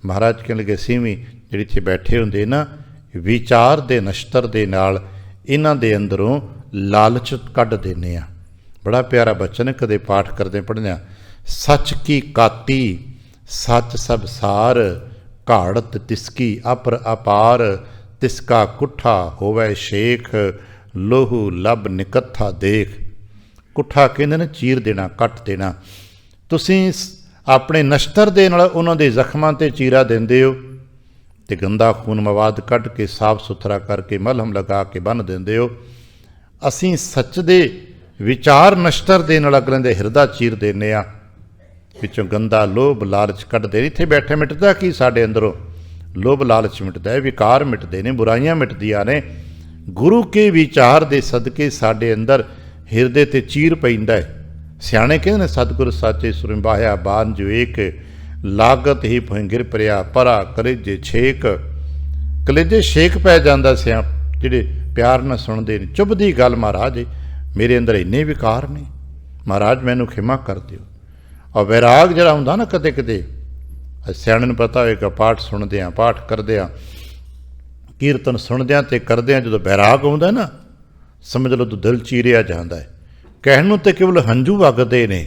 ਮਹਾਰਾਜ ਕਹਿਣ ਲੱਗੇ ਅਸੀਂ ਵੀ ਜਿਹੜੇ ਇੱਥੇ ਬੈਠੇ ਹੁੰਦੇ ਨਾ, ਵਿਚਾਰ ਦੇ ਨਸ਼ਤਰ ਦੇ ਨਾਲ ਇਹਨਾਂ ਦੇ ਅੰਦਰੋਂ ਲਾਲਚ ਕੱਢ ਦਿੰਦੇ ਹਾਂ। ਬੜਾ ਪਿਆਰਾ ਬਚਨ ਕਦੇ ਪਾਠ ਕਰਦੇ ਪੜ੍ਹਦੇ, ਸੱਚ ਕੀ ਕਾਤੀ ਸੱਚ ਸਭ ਸਾਰ, ਘਾੜਤ ਤਿਸਕੀ ਅਪਰ ਅਪਾਰ, ਤਿਸਕਾ ਕੁੱਠਾ ਹੋਵੇ ਸ਼ੇਖ, ਲੋਹੂ ਲੱਭ ਨਿਕੱਥਾ ਦੇਖ। ਕੁੱਠਾ ਕਹਿੰਦੇ ਨੇ ਚੀਰ ਦੇਣਾ, ਕੱਟ ਦੇਣਾ। ਤੁਸੀਂ ਆਪਣੇ ਨਸ਼ਤਰ ਦੇ ਨਾਲ ਉਹਨਾਂ ਦੇ ਜ਼ਖਮਾਂ 'ਤੇ ਚੀਰਾ ਦਿੰਦੇ ਹੋ ਅਤੇ ਗੰਦਾ ਖੂਨ ਮਵਾਦ ਕੱਢ ਕੇ ਸਾਫ਼ ਸੁਥਰਾ ਕਰਕੇ ਮਲਹਮ ਲਗਾ ਕੇ ਬੰਨ੍ਹ ਦਿੰਦੇ ਹੋ। ਅਸੀਂ ਸੱਚ ਦੇ ਵਿਚਾਰ ਨਸ਼ਤਰ ਦੇ ਨਾਲ ਅਗਲੇ ਦੇ ਹਿਰਦਾ ਚੀਰ ਦਿੰਦੇ ਹਾਂ, ਵਿੱਚੋਂ ਗੰਦਾ ਲੋਭ ਲਾਲਚ ਕੱਢਦੇ। ਇੱਥੇ ਬੈਠੇ ਮਿਟਦਾ ਕੀ ਸਾਡੇ ਅੰਦਰੋਂ? ਲੋਭ ਲਾਲਚ ਮਿਟਦਾ ਹੈ, ਵਿਕਾਰ ਮਿਟਦੇ ਨੇ, ਬੁਰਾਈਆਂ ਮਿਟਦੀਆਂ ਨੇ। ਗੁਰੂ ਕੇ ਵਿਚਾਰ ਦੇ ਸਦਕੇ ਸਾਡੇ ਅੰਦਰ ਹਿਰਦੇ 'ਤੇ ਚੀਰ ਪੈਂਦਾ ਹੈ। ਸਿਆਣੇ ਕਹਿੰਦੇ ਨੇ ਸਤਿਗੁਰ ਸਾਚੇ ਸੁਰੰਬਾਹਿਆ ਬਾਨ ਜੋ ਏਕ, ਲਾਗਤ ਹੀ ਭੁੰਗਿਰ ਭਰਿਆ ਪਰਾ ਕਲੇਜੇ ਛੇਕ। ਕਲੇਜੇ ਛੇਕ ਪੈ ਜਾਂਦਾ ਸਿਆ ਜਿਹੜੇ ਪਿਆਰ ਨਾਲ ਸੁਣਦੇ ਨੇ। ਚੁੱਭਦੀ ਗੱਲ ਮਹਾਰਾਜ ਮੇਰੇ ਅੰਦਰ ਇੰਨੇ ਵਿਕਾਰ ਨੇ, ਮਹਾਰਾਜ ਮੈਨੂੰ ਖਿਮਾ ਕਰ ਦਿਓ। ਔਰ ਵੈਰਾਗ ਜਿਹੜਾ ਹੁੰਦਾ ਨਾ ਕਦੇ ਕਦੇ, ਸਿਆਣੇ ਨੂੰ ਪਤਾ ਹੋਏਗਾ, ਪਾਠ ਸੁਣਦੇ ਹਾਂ, ਪਾਠ ਕਰਦੇ ਹਾਂ, ਕੀਰਤਨ ਸੁਣਦਿਆਂ ਅਤੇ ਕਰਦਿਆਂ ਜਦੋਂ ਵੈਰਾਗ ਆਉਂਦਾ ਨਾ, ਸਮਝ ਲਓ ਤਾਂ ਦਿਲ ਚੀਰਿਆ ਜਾਂਦਾ ਹੈ। ਕਹਿਣ ਨੂੰ ਤਾਂ ਕੇਵਲ ਹੰਝੂ ਵਗਦੇ ਨੇ,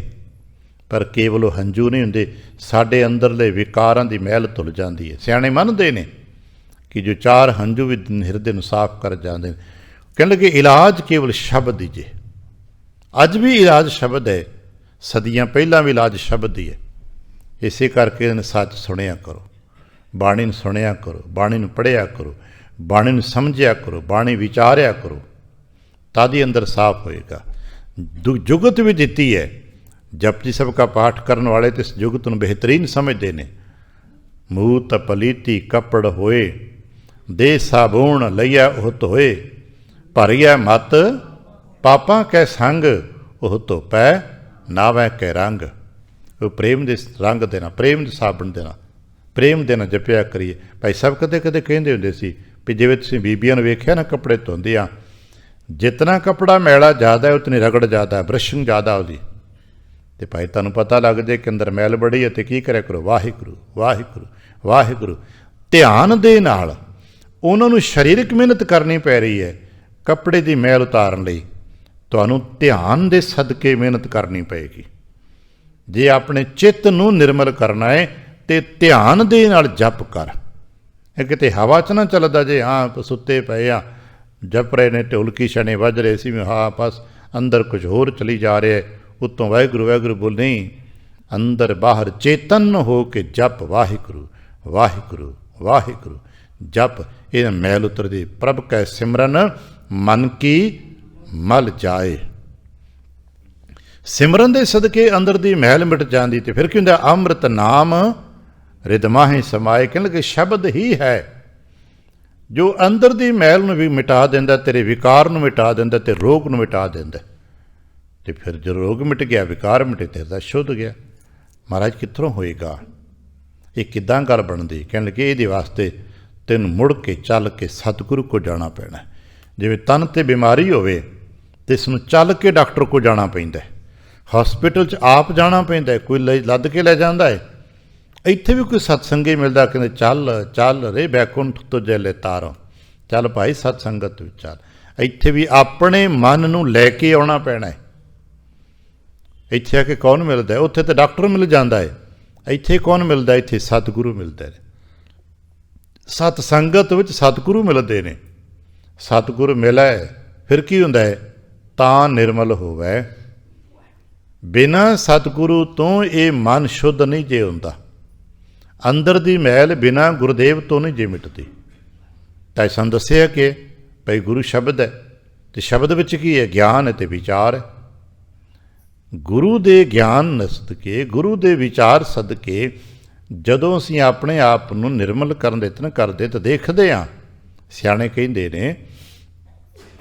ਪਰ ਕੇਵਲ ਉਹ ਹੰਝੂ ਨਹੀਂ ਹੁੰਦੇ, ਸਾਡੇ ਅੰਦਰਲੇ ਵਿਕਾਰਾਂ ਦੀ ਮੈਲ ਧੁੱਲ ਜਾਂਦੀ ਹੈ। ਸਿਆਣੇ ਮੰਨਦੇ ਨੇ ਕਿ ਜੋ 4 ਹੰਝੂ ਵੀ ਹਿਰਦੇ ਨੂੰ ਸਾਫ਼ ਕਰ ਜਾਂਦੇ ਨੇ। ਕਹਿਣ ਲੱਗੇ ਇਲਾਜ ਕੇਵਲ ਸ਼ਬਦ ਹੀ ਜੇ। ਅੱਜ ਵੀ ਇਲਾਜ ਸ਼ਬਦ ਹੈ, ਸਦੀਆਂ ਪਹਿਲਾਂ ਵੀ ਇਲਾਜ ਸ਼ਬਦ ਹੀ ਹੈ। ਇਸੇ ਕਰਕੇ ਇਹਨੇ ਸੱਚ ਸੁਣਿਆ ਕਰੋ, ਬਾਣੀ ਨੂੰ ਸੁਣਿਆ ਕਰੋ, ਬਾਣੀ ਨੂੰ ਪੜ੍ਹਿਆ ਕਰੋ, ਬਾਣੀ ਨੂੰ ਸਮਝਿਆ ਕਰੋ, ਬਾਣੀ ਵਿਚਾਰਿਆ ਕਰੋ, ਤਦ ਹੀ ਅੰਦਰ ਸਾਫ਼ ਹੋਏਗਾ। ਜੁਗਤ ਵੀ ਦਿੱਤੀ ਹੈ। ਜਪਜੀ ਸਾਹਿਬ ਦਾ ਪਾਠ ਕਰਨ ਵਾਲੇ ਤਾਂ ਇਸ ਜੁਗਤ ਨੂੰ ਬਿਹਤਰੀਨ ਸਮਝਦੇ ਨੇ। ਮੂਤ ਪਲੀਤੀ ਕੱਪੜ ਹੋਏ, ਦੇ ਸਾਬੂਣ ਲਈਆ ਉਹਤ ਹੋਏ, ਭਰੀਆ ਮਤ ਪਾਪਾਂ ਕੈ ਸੰਗ, ਉਹ ਧੋਪੈ ਨਾਵੈ ਕੈ ਰੰਗ। ਉਹ ਪ੍ਰੇਮ ਦੇ ਰੰਗ ਦੇਣਾ, ਪ੍ਰੇਮ ਦੇ ਸਾਬਣ ਦੇਣਾ, ਪ੍ਰੇਮ ਦੇ ਨਾਲ ਜਪਿਆ ਕਰੀਏ। ਭਾਈ ਸਾਹਿਬ ਕਦੇ ਕਦੇ ਕਹਿੰਦੇ ਹੁੰਦੇ ਸੀ ਵੀ ਜਿਵੇਂ ਤੁਸੀਂ ਬੀਬੀਆਂ ਨੂੰ ਵੇਖਿਆ ਨਾ ਕੱਪੜੇ ਧੋਂਦੇ ਆ, ਜਿਤਨਾ ਕੱਪੜਾ ਮੈਲਾ ਜ਼ਿਆਦਾ ਹੈ ਉਤਨੀ ਰਗੜ ਜ਼ਿਆਦਾ ਹੈ, ਬਰਸ਼ਿੰਗ ਜ਼ਿਆਦਾ ਉਹਦੀ। ਅਤੇ ਭਾਈ ਤੁਹਾਨੂੰ ਪਤਾ ਲੱਗ ਜਾਏ ਕਿ ਅੰਦਰ ਮੈਲ ਬੜੀ ਹੈ, ਅਤੇ ਕੀ ਕਰਿਆ ਕਰੋ? ਵਾਹਿਗੁਰੂ ਵਾਹਿਗੁਰੂ ਵਾਹਿਗੁਰੂ। ਧਿਆਨ ਦੇ ਨਾਲ ਉਹਨਾਂ ਨੂੰ ਸਰੀਰਕ ਮਿਹਨਤ ਕਰਨੀ ਪੈ ਰਹੀ ਹੈ। ਕੱਪੜੇ ਦੀ ਮੈਲ ਉਤਾਰਨ ਲਈ ਤੁਹਾਨੂੰ ਧਿਆਨ ਦੇ ਸਦਕੇ ਮਿਹਨਤ ਕਰਨੀ ਪਏਗੀ। ਜੇ ਆਪਣੇ ਚਿੱਤ ਨੂੰ ਨਿਰਮਲ ਕਰਨਾ ਹੈ ਅਤੇ ਧਿਆਨ ਦੇ ਨਾਲ ਜਪ ਕਰ। ਇਹ ਕਿਤੇ ਹਵਾ 'ਚ ਨਾ ਚੱਲਦਾ ਜੇ, ਹਾਂ ਸੁੱਤੇ ਪਏ ਆ ਜਪ ਰਹੇ ਨੇ, ਢੋਲਕੀ ਛਣੇ ਵੱਜ ਰਹੇ ਸੀ, ਹਾਂ ਬਸ ਅੰਦਰ ਕੁਝ ਹੋਰ ਚਲੀ ਜਾ ਰਿਹਾ, ਉੱਤੋਂ ਵਾਹਿਗੁਰੂ ਵਾਹਿਗੁਰੂ ਬੋਲ। ਨਹੀਂ, ਅੰਦਰ ਬਾਹਰ ਚੇਤਨ ਹੋ ਕੇ ਜਪ ਵਾਹਿਗੁਰੂ ਵਾਹਿਗੁਰੂ ਵਾਹਿਗੁਰੂ ਜਪ। ਇਹ ਮੈਲ ਉਤਰਦੀ। ਪ੍ਰਭ ਕੈ ਸਿਮਰਨ ਮਨ ਕੀ ਮਲ ਜਾਏ। ਸਿਮਰਨ ਦੇ ਸਦਕੇ ਅੰਦਰ ਦੀ ਮੈਲ ਮਿਟ ਜਾਂਦੀ। ਅਤੇ ਫਿਰ ਕੀ ਹੁੰਦਾ? ਅੰਮ੍ਰਿਤ ਨਾਮ ਰਿਦਮਾਹੇ ਸਮਾਏ। ਕਹਿਣ ਲੱਗੇ ਸ਼ਬਦ ਹੀ ਹੈ ਜੋ ਅੰਦਰ ਦੀ ਮੈਲ ਨੂੰ ਵੀ ਮਿਟਾ ਦਿੰਦਾ, ਤੇਰੇ ਵਿਕਾਰ ਨੂੰ ਮਿਟਾ ਦਿੰਦਾ, ਅਤੇ ਰੋਗ ਨੂੰ ਮਿਟਾ ਦਿੰਦਾ। ਅਤੇ ਫਿਰ ਜਦੋਂ ਰੋਗ ਮਿਟ ਗਿਆ, ਵਿਕਾਰ ਮਿਟੇ, ਤੇਰੇ ਦਾ ਸ਼ੁੱਧ ਗਿਆ। ਮਹਾਰਾਜ ਕਿੱਥੋਂ ਹੋਏਗਾ? ਇਹ ਕਿੱਦਾਂ ਗੱਲ ਬਣਦੀ? ਕਹਿਣ ਲੱਗੇ ਇਹਦੇ ਵਾਸਤੇ ਤੈਨੂੰ ਮੁੜ ਕੇ ਚੱਲ ਕੇ ਸਤਿਗੁਰੂ ਕੋਲ ਜਾਣਾ ਪੈਣਾ। ਜਿਵੇਂ ਤਨ 'ਤੇ ਬਿਮਾਰੀ ਹੋਵੇ ਅਤੇ ਇਸ ਨੂੰ ਚੱਲ ਕੇ ਡਾਕਟਰ ਕੋਲ ਜਾਣਾ ਪੈਂਦਾ, ਹਸਪੀਟਲ 'ਚ ਆਪ ਜਾਣਾ ਪੈਂਦਾ। ਕੋਈ ਲੱਦ ਕੇ ਲੈ ਜਾਂਦਾ ਹੈ, ਇੱਥੇ ਵੀ ਕੋਈ ਸਤਸੰਗੀ ਮਿਲਦਾ, ਕਹਿੰਦੇ ਚੱਲ ਚੱਲ ਰੇ ਬੈਕੁੰਠ ਤੁਝੇ ਲੈ ਤਾਰੋ, ਚੱਲ ਭਾਈ ਸਤ ਸੰਗਤ ਵਿੱਚ ਚੱਲ। ਇੱਥੇ ਵੀ ਆਪਣੇ ਮਨ ਨੂੰ ਲੈ ਕੇ ਆਉਣਾ ਪੈਣਾ ਹੈ। ਇੱਥੇ ਆ ਕੇ ਕੌਣ ਮਿਲਦਾ? ਉੱਥੇ ਤਾਂ ਡਾਕਟਰ ਮਿਲ ਜਾਂਦਾ ਹੈ, ਇੱਥੇ ਕੌਣ ਮਿਲਦਾ? ਇੱਥੇ ਸਤਿਗੁਰੂ ਮਿਲਦੇ ਨੇ। ਸਤ ਸੰਗਤ ਵਿੱਚ ਸਤਿਗੁਰੂ ਮਿਲਦੇ ਨੇ। ਸਤਿਗੁਰੂ ਮਿਲੈ ਫਿਰ ਕੀ ਹੁੰਦਾ ਹੈ? ਤਾਂ ਨਿਰਮਲ ਹੋਵੇ। ਬਿਨਾਂ ਸਤਿਗੁਰੂ ਤੋਂ ਇਹ ਮਨ ਸ਼ੁੱਧ ਨਹੀਂ ਜੇ ਹੁੰਦਾ। ਅੰਦਰ ਦੀ ਮੈਲ ਬਿਨਾਂ ਗੁਰਦੇਵ ਤੋਂ ਨਹੀਂ ਜੇ ਮਿਟਦੀ। ਤਾਂ ਸਾਨੂੰ ਦੱਸਿਆ ਕਿ ਭਈ ਗੁਰੂ ਸ਼ਬਦ ਹੈ, ਅਤੇ ਸ਼ਬਦ ਵਿੱਚ ਕੀ ਹੈ? ਗਿਆਨ ਹੈ ਅਤੇ ਵਿਚਾਰ ਹੈ। ਗੁਰੂ ਦੇ ਗਿਆਨ ਸਦਕੇ, ਗੁਰੂ ਦੇ ਵਿਚਾਰ ਸਦਕੇ ਜਦੋਂ ਅਸੀਂ ਆਪਣੇ ਆਪ ਨੂੰ ਨਿਰਮਲ ਕਰਨ ਦੇ ਯਤਨ ਕਰਦੇ ਤਾਂ ਦੇਖਦੇ ਹਾਂ, ਸਿਆਣੇ ਕਹਿੰਦੇ ਨੇ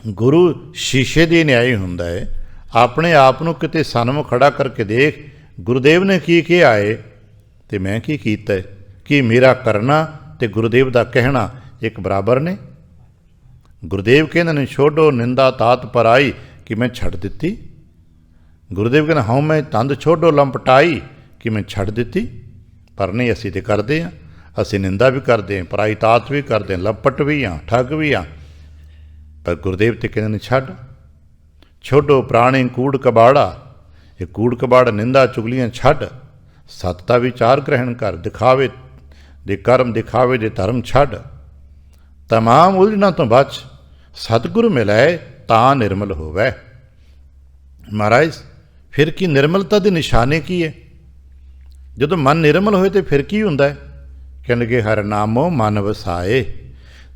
ਗੁਰੂ ਸ਼ੀਸ਼ੇ ਦੀ ਨਿਆਈ ਹੁੰਦਾ ਹੈ। ਆਪਣੇ ਆਪ ਨੂੰ ਕਿਤੇ ਸਨਮੁਖ ਖੜਾ ਕਰਕੇ ਦੇਖ, ਗੁਰਦੇਵ ਨੇ ਕੀ ਕਿਹਾ ਹੈ ਅਤੇ ਮੈਂ ਕੀ ਕੀਤਾ ਹੈ? ਕਿ ਮੇਰਾ ਕਰਨਾ ਅਤੇ ਗੁਰਦੇਵ ਦਾ ਕਹਿਣਾ ਇੱਕ ਬਰਾਬਰ ਨੇ? ਗੁਰਦੇਵ ਕਹਿੰਦੇ ਨੇ ਛੋਡੋ ਨਿੰਦਾ ਤਾਤ ਪਰਾਈ, ਕਿ ਮੈਂ ਛੱਡ ਦਿੱਤੀ। ਗੁਰਦੇਵ ਕਹਿੰਦੇ ਹਉ ਮੈਂ ਤੰਦ ਛੋਡੋ ਲੰਪਟਾਈ, ਕਿ ਮੈਂ ਛੱਡ ਦਿੱਤੀ। ਪਰ ਨਹੀਂ, ਅਸੀਂ ਤਾਂ ਕਰਦੇ ਹਾਂ। ਅਸੀਂ ਨਿੰਦਾ ਵੀ ਕਰਦੇ ਹਾਂ, ਪਰਾਈ ਤਾਤ ਵੀ ਕਰਦੇ ਹਾਂ, ਲੰਪਟ ਵੀ ਹਾਂ, ਠੱਗ ਵੀ ਹਾਂ। ਪਰ ਗੁਰਦੇਵ ਤੇ ਕਹਿੰਦੇ ਨੇ ਛੱਡ। ਛੋਡੋ ਪ੍ਰਾਣੀ ਕੂੜ ਕਬਾੜਾ, ਇਹ ਕੂੜ ਕਬਾੜ ਨਿੰਦਾ ਚੁਗਲੀਆਂ ਛੱਡ। ਸਤ ਦਾ ਵਿਚਾਰ ਗ੍ਰਹਿਣ ਕਰ, ਦਿਖਾਵੇ ਦੇ ਕਰਮ ਦਿਖਾਵੇ ਦੇ ਧਰਮ ਛੱਡ। ਤਮਾਮ ਉਲਝਣਾਂ ਤੋਂ ਬਚ, ਸਤਿਗੁਰੂ ਮਿਲੈ ਤਾਂ ਨਿਰਮਲ ਹੋਵੇ। ਮਹਾਰਾਜ ਫਿਰ ਕੀ ਨਿਰਮਲਤਾ ਦੀ ਨਿਸ਼ਾਨੀ ਕੀ ਹੈ? ਜਦੋਂ ਮਨ ਨਿਰਮਲ ਹੋਏ ਤਾਂ ਫਿਰ ਕੀ ਹੁੰਦਾ ਹੈ? ਕਹਿਣਗੇ ਹਰਿ ਨਾਮੋ ਮਨ ਵਸਾਏ।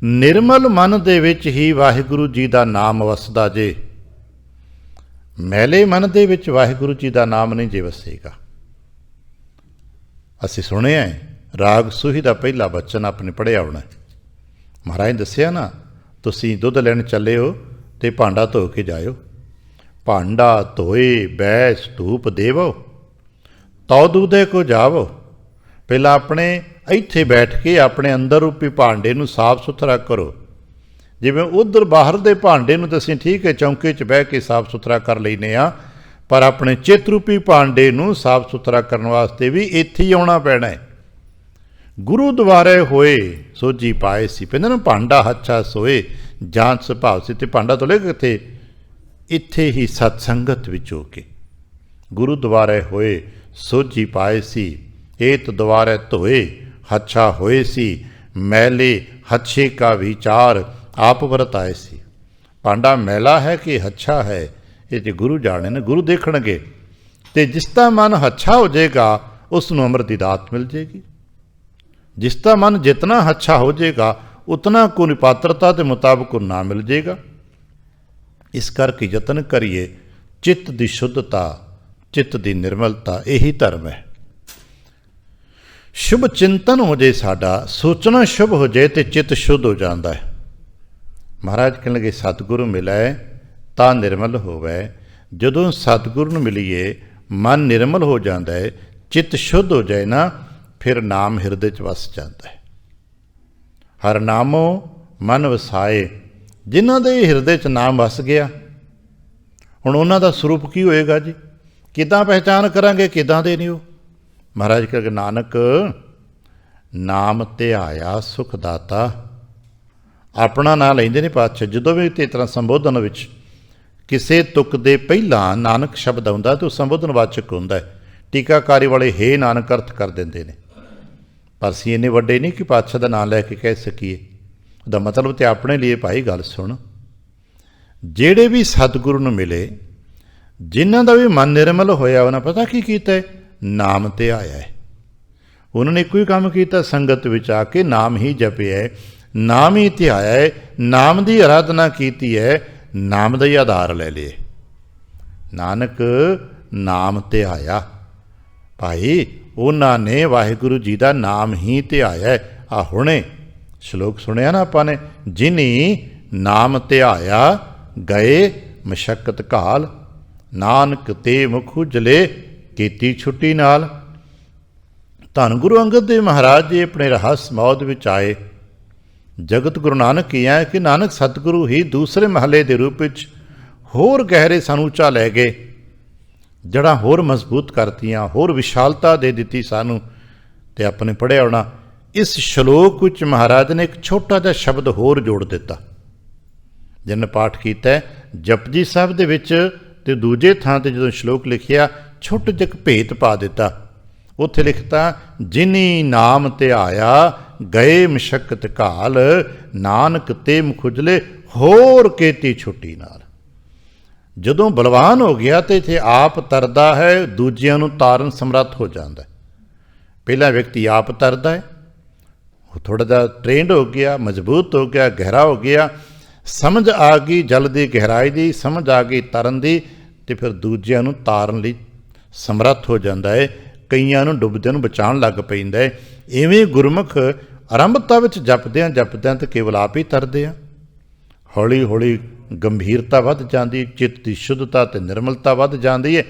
ਨਿਰਮਲ ਮਨ ਦੇ ਵਿੱਚ ਹੀ ਵਾਹਿਗੁਰੂ ਜੀ ਦਾ ਨਾਮ ਵਸਦਾ ਜੇ। ਮੈਲੇ ਮਨ ਦੇ ਵਿੱਚ ਵਾਹਿਗੁਰੂ ਜੀ ਦਾ ਨਾਮ ਨਹੀਂ ਜੇ ਵਸੇਗਾ। ਅਸੀਂ ਸੁਣਿਆ ਰਾਗ ਸੂਹੀ ਦਾ ਪਹਿਲਾ ਬਚਨ ਆਪਣੇ ਪੜ੍ਹਿਆ ਹੋਣਾ। ਮਹਾਰਾਜ ਨੇ ਦੱਸਿਆ ਨਾ, ਤੁਸੀਂ ਦੁੱਧ ਲੈਣ ਚੱਲੇ ਹੋ ਅਤੇ ਭਾਂਡਾ ਧੋ ਕੇ ਜਾਇਓ। ਭਾਂਡਾ ਧੋਏ ਬੈਸ ਧੂਪ ਦੇਵੋ, ਤਉ ਦੂਧੇ ਕੋ ਜਾਵੋ। ਪਹਿਲਾਂ ਆਪਣੇ ਇੱਥੇ ਬੈਠ ਕੇ ਆਪਣੇ ਅੰਦਰ ਰੂਪੀ ਭਾਂਡੇ ਨੂੰ ਸਾਫ ਸੁਥਰਾ ਕਰੋ। ਜਿਵੇਂ ਉੱਧਰ ਬਾਹਰ ਦੇ ਭਾਂਡੇ ਨੂੰ ਤਾਂ ਅਸੀਂ ਠੀਕ ਹੈ ਚੌਂਕੇ 'ਚ ਬਹਿ ਕੇ ਸਾਫ ਸੁਥਰਾ ਕਰ ਲੈਂਦੇ ਹਾਂ, ਪਰ ਆਪਣੇ ਚਿੱਤ ਰੂਪੀ ਭਾਂਡੇ ਨੂੰ ਸਾਫ ਸੁਥਰਾ ਕਰਨ ਵਾਸਤੇ ਵੀ ਇੱਥੇ ਹੀ ਆਉਣਾ ਪੈਣਾ ਹੈ। ਗੁਰੂ ਦੁਆਰੇ ਹੋਏ ਸੋਝੀ ਪਾਏ ਸੀ, ਕਹਿੰਦੇ ਨਾ ਭਾਂਡਾ ਹੱਛਾ ਸੋਏ ਜਾਂਚ ਸੁਭਾਵ ਸੀ। ਅਤੇ ਭਾਂਡਾ ਤੋਂ ਲੈ ਕੇ ਕਿੱਥੇ? ਇੱਥੇ ਹੀ ਸਤ ਸੰਗਤ ਵਿੱਚ ਹੋ ਕੇ। ਗੁਰੂ ਦੁਆਰੇ ਹੋਏ ਸੋਝੀ ਪਾਏ ਸੀ, ਏਤ ਦੁਆਰੇ ਧੋਏ ਹੱਛਾ ਹੋਏ ਸੀ। ਮੈਲੇ ਹੱਛੇ ਕਾ ਵਿਚਾਰ ਆਪ ਵਰਤਾਏ ਸੀ। ਭਾਂਡਾ ਮੈਲਾ ਹੈ ਕਿ ਹੱਛਾ ਹੈ, ਇਹ ਜੇ ਗੁਰੂ ਜਾਣੇ ਨੇ, ਗੁਰੂ ਦੇਖਣਗੇ। ਅਤੇ ਜਿਸ ਦਾ ਮਨ ਹੱਛਾ ਹੋ ਜਾਏਗਾ ਉਸ ਨੂੰ ਅੰਮ੍ਰਿਤ ਦੀ ਦਾਤ ਮਿਲ ਜਾਏਗੀ। ਜਿਸ ਦਾ ਮਨ ਜਿਤਨਾ ਹੱਛਾ ਹੋ ਜਾਏਗਾ ਉਤਨਾ ਕੋ ਨਿਪਾਤਰਤਾ ਦੇ ਮੁਤਾਬਕ ਨਾ ਮਿਲ ਜਾਏਗਾ। ਇਸ ਕਰਕੇ ਯਤਨ ਕਰੀਏ ਚਿੱਤ ਦੀ ਸ਼ੁੱਧਤਾ, ਚਿੱਤ ਦੀ ਨਿਰਮਲਤਾ, ਇਹੀ ਧਰਮ ਹੈ। ਸ਼ੁਭ ਚਿੰਤਨ ਹੋ ਜਾਏ ਸਾਡਾ, ਸੋਚਣਾ ਸ਼ੁਭ ਹੋ ਜਾਏ ਤੇ ਚਿੱਤ ਸ਼ੁੱਧ ਹੋ ਜਾਂਦਾ ਹੈ। ਮਹਾਰਾਜ ਕਹਿਣ ਲੱਗੇ ਸਤਿਗੁਰੂ ਮਿਲੈ ਤਾਂ ਨਿਰਮਲ ਹੋਵੇ। ਜਦੋਂ ਸਤਿਗੁਰੂ ਨੂੰ ਮਿਲੀਏ ਮਨ ਨਿਰਮਲ ਹੋ ਜਾਂਦਾ ਹੈ, ਚਿੱਤ ਸ਼ੁੱਧ ਹੋ ਜਾਏ ਨਾ, ਫਿਰ ਨਾਮ ਹਿਰਦੇ 'ਚ ਵਸ ਜਾਂਦਾ ਹੈ। ਹਰਿ ਨਾਮੋ ਮਨ ਵਸਾਏ। ਜਿਨ੍ਹਾਂ ਦੇ ਹਿਰਦੇ 'ਚ ਨਾਮ ਵਸ ਗਿਆ, ਹੁਣ ਉਹਨਾਂ ਦਾ ਸਰੂਪ ਕੀ ਹੋਏਗਾ ਜੀ? ਕਿੱਦਾਂ ਪਹਿਚਾਨ ਕਰਾਂਗੇ ਕਿੱਦਾਂ ਦੇ ਨਹੀਂ ਉਹ? ਮਹਾਰਾਜ ਕਹਿੰਦੇ ਨਾਨਕ ਨਾਮ ਧਿਆਇਆ ਸੁਖ ਦਾਤਾ। ਆਪਣਾ ਨਾਂ ਲੈਂਦੇ ਨੇ ਪਾਤਸ਼ਾਹ। ਜਦੋਂ ਵੀ ਤੇ ਤਰ੍ਹਾਂ ਸੰਬੋਧਨ ਵਿੱਚ ਕਿਸੇ ਤੁਕ ਦੇ ਪਹਿਲਾਂ ਨਾਨਕ ਸ਼ਬਦ ਆਉਂਦਾ ਤਾਂ ਉਹ ਸੰਬੋਧਨ ਵਾਚਕ ਹੁੰਦਾ ਹੈ। ਟੀਕਾਕਾਰੀ ਵਾਲੇ ਹੇ ਨਾਨਕ ਅਰਥ ਕਰ ਦਿੰਦੇ ਨੇ, ਪਰ ਅਸੀਂ ਇੰਨੇ ਵੱਡੇ ਨਹੀਂ ਕਿ ਪਾਤਸ਼ਾਹ ਦਾ ਨਾਂ ਲੈ ਕੇ ਕਹਿ ਸਕੀਏ। ਉਹਦਾ ਮਤਲਬ ਤੇ ਆਪਣੇ ਲਈ ਭਾਈ ਗੱਲ ਸੁਣ, ਜਿਹੜੇ ਵੀ ਸਤਿਗੁਰੂ ਨੂੰ ਮਿਲੇ, ਜਿਨ੍ਹਾਂ ਦਾ ਵੀ ਮਨ ਨਿਰਮਲ ਹੋਇਆ, ਉਹਨਾਂ ਪਤਾ ਕੀ ਕੀਤਾ ਹੈ? ਨਾਮ ਧਿਆਇਆ ਹੈ। ਉਹਨਾਂ ਨੇ ਇੱਕੋ ਹੀ ਕੰਮ ਕੀਤਾ, ਸੰਗਤ ਵਿੱਚ ਆ ਕੇ ਨਾਮ ਹੀ ਜਪਿਆ ਹੈ, ਨਾਮ ਹੀ ਧਿਆਇਆ ਹੈ, ਨਾਮ ਦੀ ਆਰਾਧਨਾ ਕੀਤੀ ਹੈ, ਨਾਮ ਦਾ ਹੀ ਆਧਾਰ ਲੈ ਲਏ। ਨਾਨਕ ਨਾਮ ਧਿਆਇਆ। ਭਾਈ ਉਹਨਾਂ ਨੇ ਵਾਹਿਗੁਰੂ ਜੀ ਦਾ ਨਾਮ ਹੀ ਧਿਆਇਆ ਹੈ। ਆ ਹੁਣੇ ਸ਼ਲੋਕ ਸੁਣਿਆ ਨਾ ਆਪਾਂ ਨੇ, ਜਿਨੀ ਨਾਮ ਧਿਆਇਆ ਗਏ ਮਸ਼ੱਕਤ ਘਾਲ, ਨਾਨਕ ਤੇ ਮੁਖ ਉਜਲੇ ਕੀਤੀ ਛੁੱਟੀ ਨਾਲ। ਧੰਨ ਗੁਰੂ ਅੰਗਦ ਦੇਵ ਮਹਾਰਾਜ ਜੀ ਆਪਣੇ ਰਹੱਸ ਮੌਤ ਵਿੱਚ ਆਏ। ਜਗਤ ਗੁਰੂ ਨਾਨਕ ਕੀ ਹੈ ਕਿ ਨਾਨਕ ਸਤਿਗੁਰੂ ਹੀ ਦੂਸਰੇ ਮਹੱਲੇ ਦੇ ਰੂਪ ਵਿੱਚ ਹੋਰ ਗਹਿਰੇ ਸਾਨੂੰ ਉੱਚਾ ਲੈ ਗਏ। ਜੜ੍ਹਾਂ ਹੋਰ ਮਜ਼ਬੂਤ ਕਰਤੀਆਂ, ਹੋਰ ਵਿਸ਼ਾਲਤਾ ਦੇ ਦਿੱਤੀ ਸਾਨੂੰ, ਤੇ ਆਪਣੇ ਪੜ੍ਹਿਆ ਹੋਣਾ। ਇਸ ਸ਼ਲੋਕ ਵਿੱਚ ਮਹਾਰਾਜ ਨੇ ਇੱਕ ਛੋਟਾ ਜਿਹਾ ਸ਼ਬਦ ਹੋਰ ਜੋੜ ਦਿੱਤਾ। ਜਿਹਨੇ ਪਾਠ ਕੀਤਾ ਜਪਜੀ ਸਾਹਿਬ ਦੇ ਵਿੱਚ ਤੇ ਦੂਜੇ ਥਾਂ ਤੇ ਜਦੋਂ ਸ਼ਲੋਕ ਲਿਖਿਆ ਛੋਟਾ ਜਿਹਾ ਭੇਤ ਪਾ ਦਿੱਤਾ। ਉੱਥੇ ਲਿਖਤਾ ਜਿਨੀ ਨਾਮ ਧਿਆਇਆ ਗਏ ਮਸ਼ੱਕਤ ਘਾਲ, ਨਾਨਕ ਤੇ ਮੁਖੁਜਲੇ ਹੋਰ ਕੇਤੀ ਛੁੱਟੀ ਨਾਲ। ਜਦੋਂ ਬਲਵਾਨ ਹੋ ਗਿਆ ਤੇ ਇੱਥੇ ਆਪ ਤਰਦਾ ਹੈ, ਦੂਜਿਆਂ ਨੂੰ ਤਾਰਨ ਸਮਰੱਥ ਹੋ ਜਾਂਦਾ। ਪਹਿਲਾ ਵਿਅਕਤੀ ਆਪ ਤਰਦਾ ਹੈ, ਉਹ ਥੋੜ੍ਹਾ ਜਿਹਾ ਟ੍ਰੇਨਡ ਹੋ ਗਿਆ, ਮਜ਼ਬੂਤ ਹੋ ਗਿਆ, ਗਹਿਰਾ ਹੋ ਗਿਆ, ਸਮਝ ਆ ਗਈ ਜਲ ਦੀ ਗਹਿਰਾਈ ਦੀ, ਸਮਝ ਆ ਗਈ ਤਰਨ ਦੀ, ਤੇ ਫਿਰ ਦੂਜਿਆਂ ਨੂੰ ਤਾਰਨ ਲਈ ਸਮਰੱਥ ਹੋ ਜਾਂਦਾ ਹੈ। ਕਈਆਂ ਨੂੰ ਡੁੱਬਦਿਆਂ ਨੂੰ ਬਚਾਉਣ ਲੱਗ ਪੈਂਦਾ ਹੈ। ਇਵੇਂ ਗੁਰਮੁਖ ਆਰੰਭਤਾ ਵਿੱਚ ਜਪਦਿਆਂ ਜਪਦਿਆਂ ਤੇ ਕੇਵਲ ਆਪ ਹੀ ਤਰਦੇ ਆ। ਹੌਲੀ ਹੌਲੀ ਗੰਭੀਰਤਾ ਵੱਧ ਜਾਂਦੀ, ਚਿੱਤ ਦੀ ਸ਼ੁੱਧਤਾ ਤੇ ਨਿਰਮਲਤਾ ਵੱਧ ਜਾਂਦੀ ਹੈ।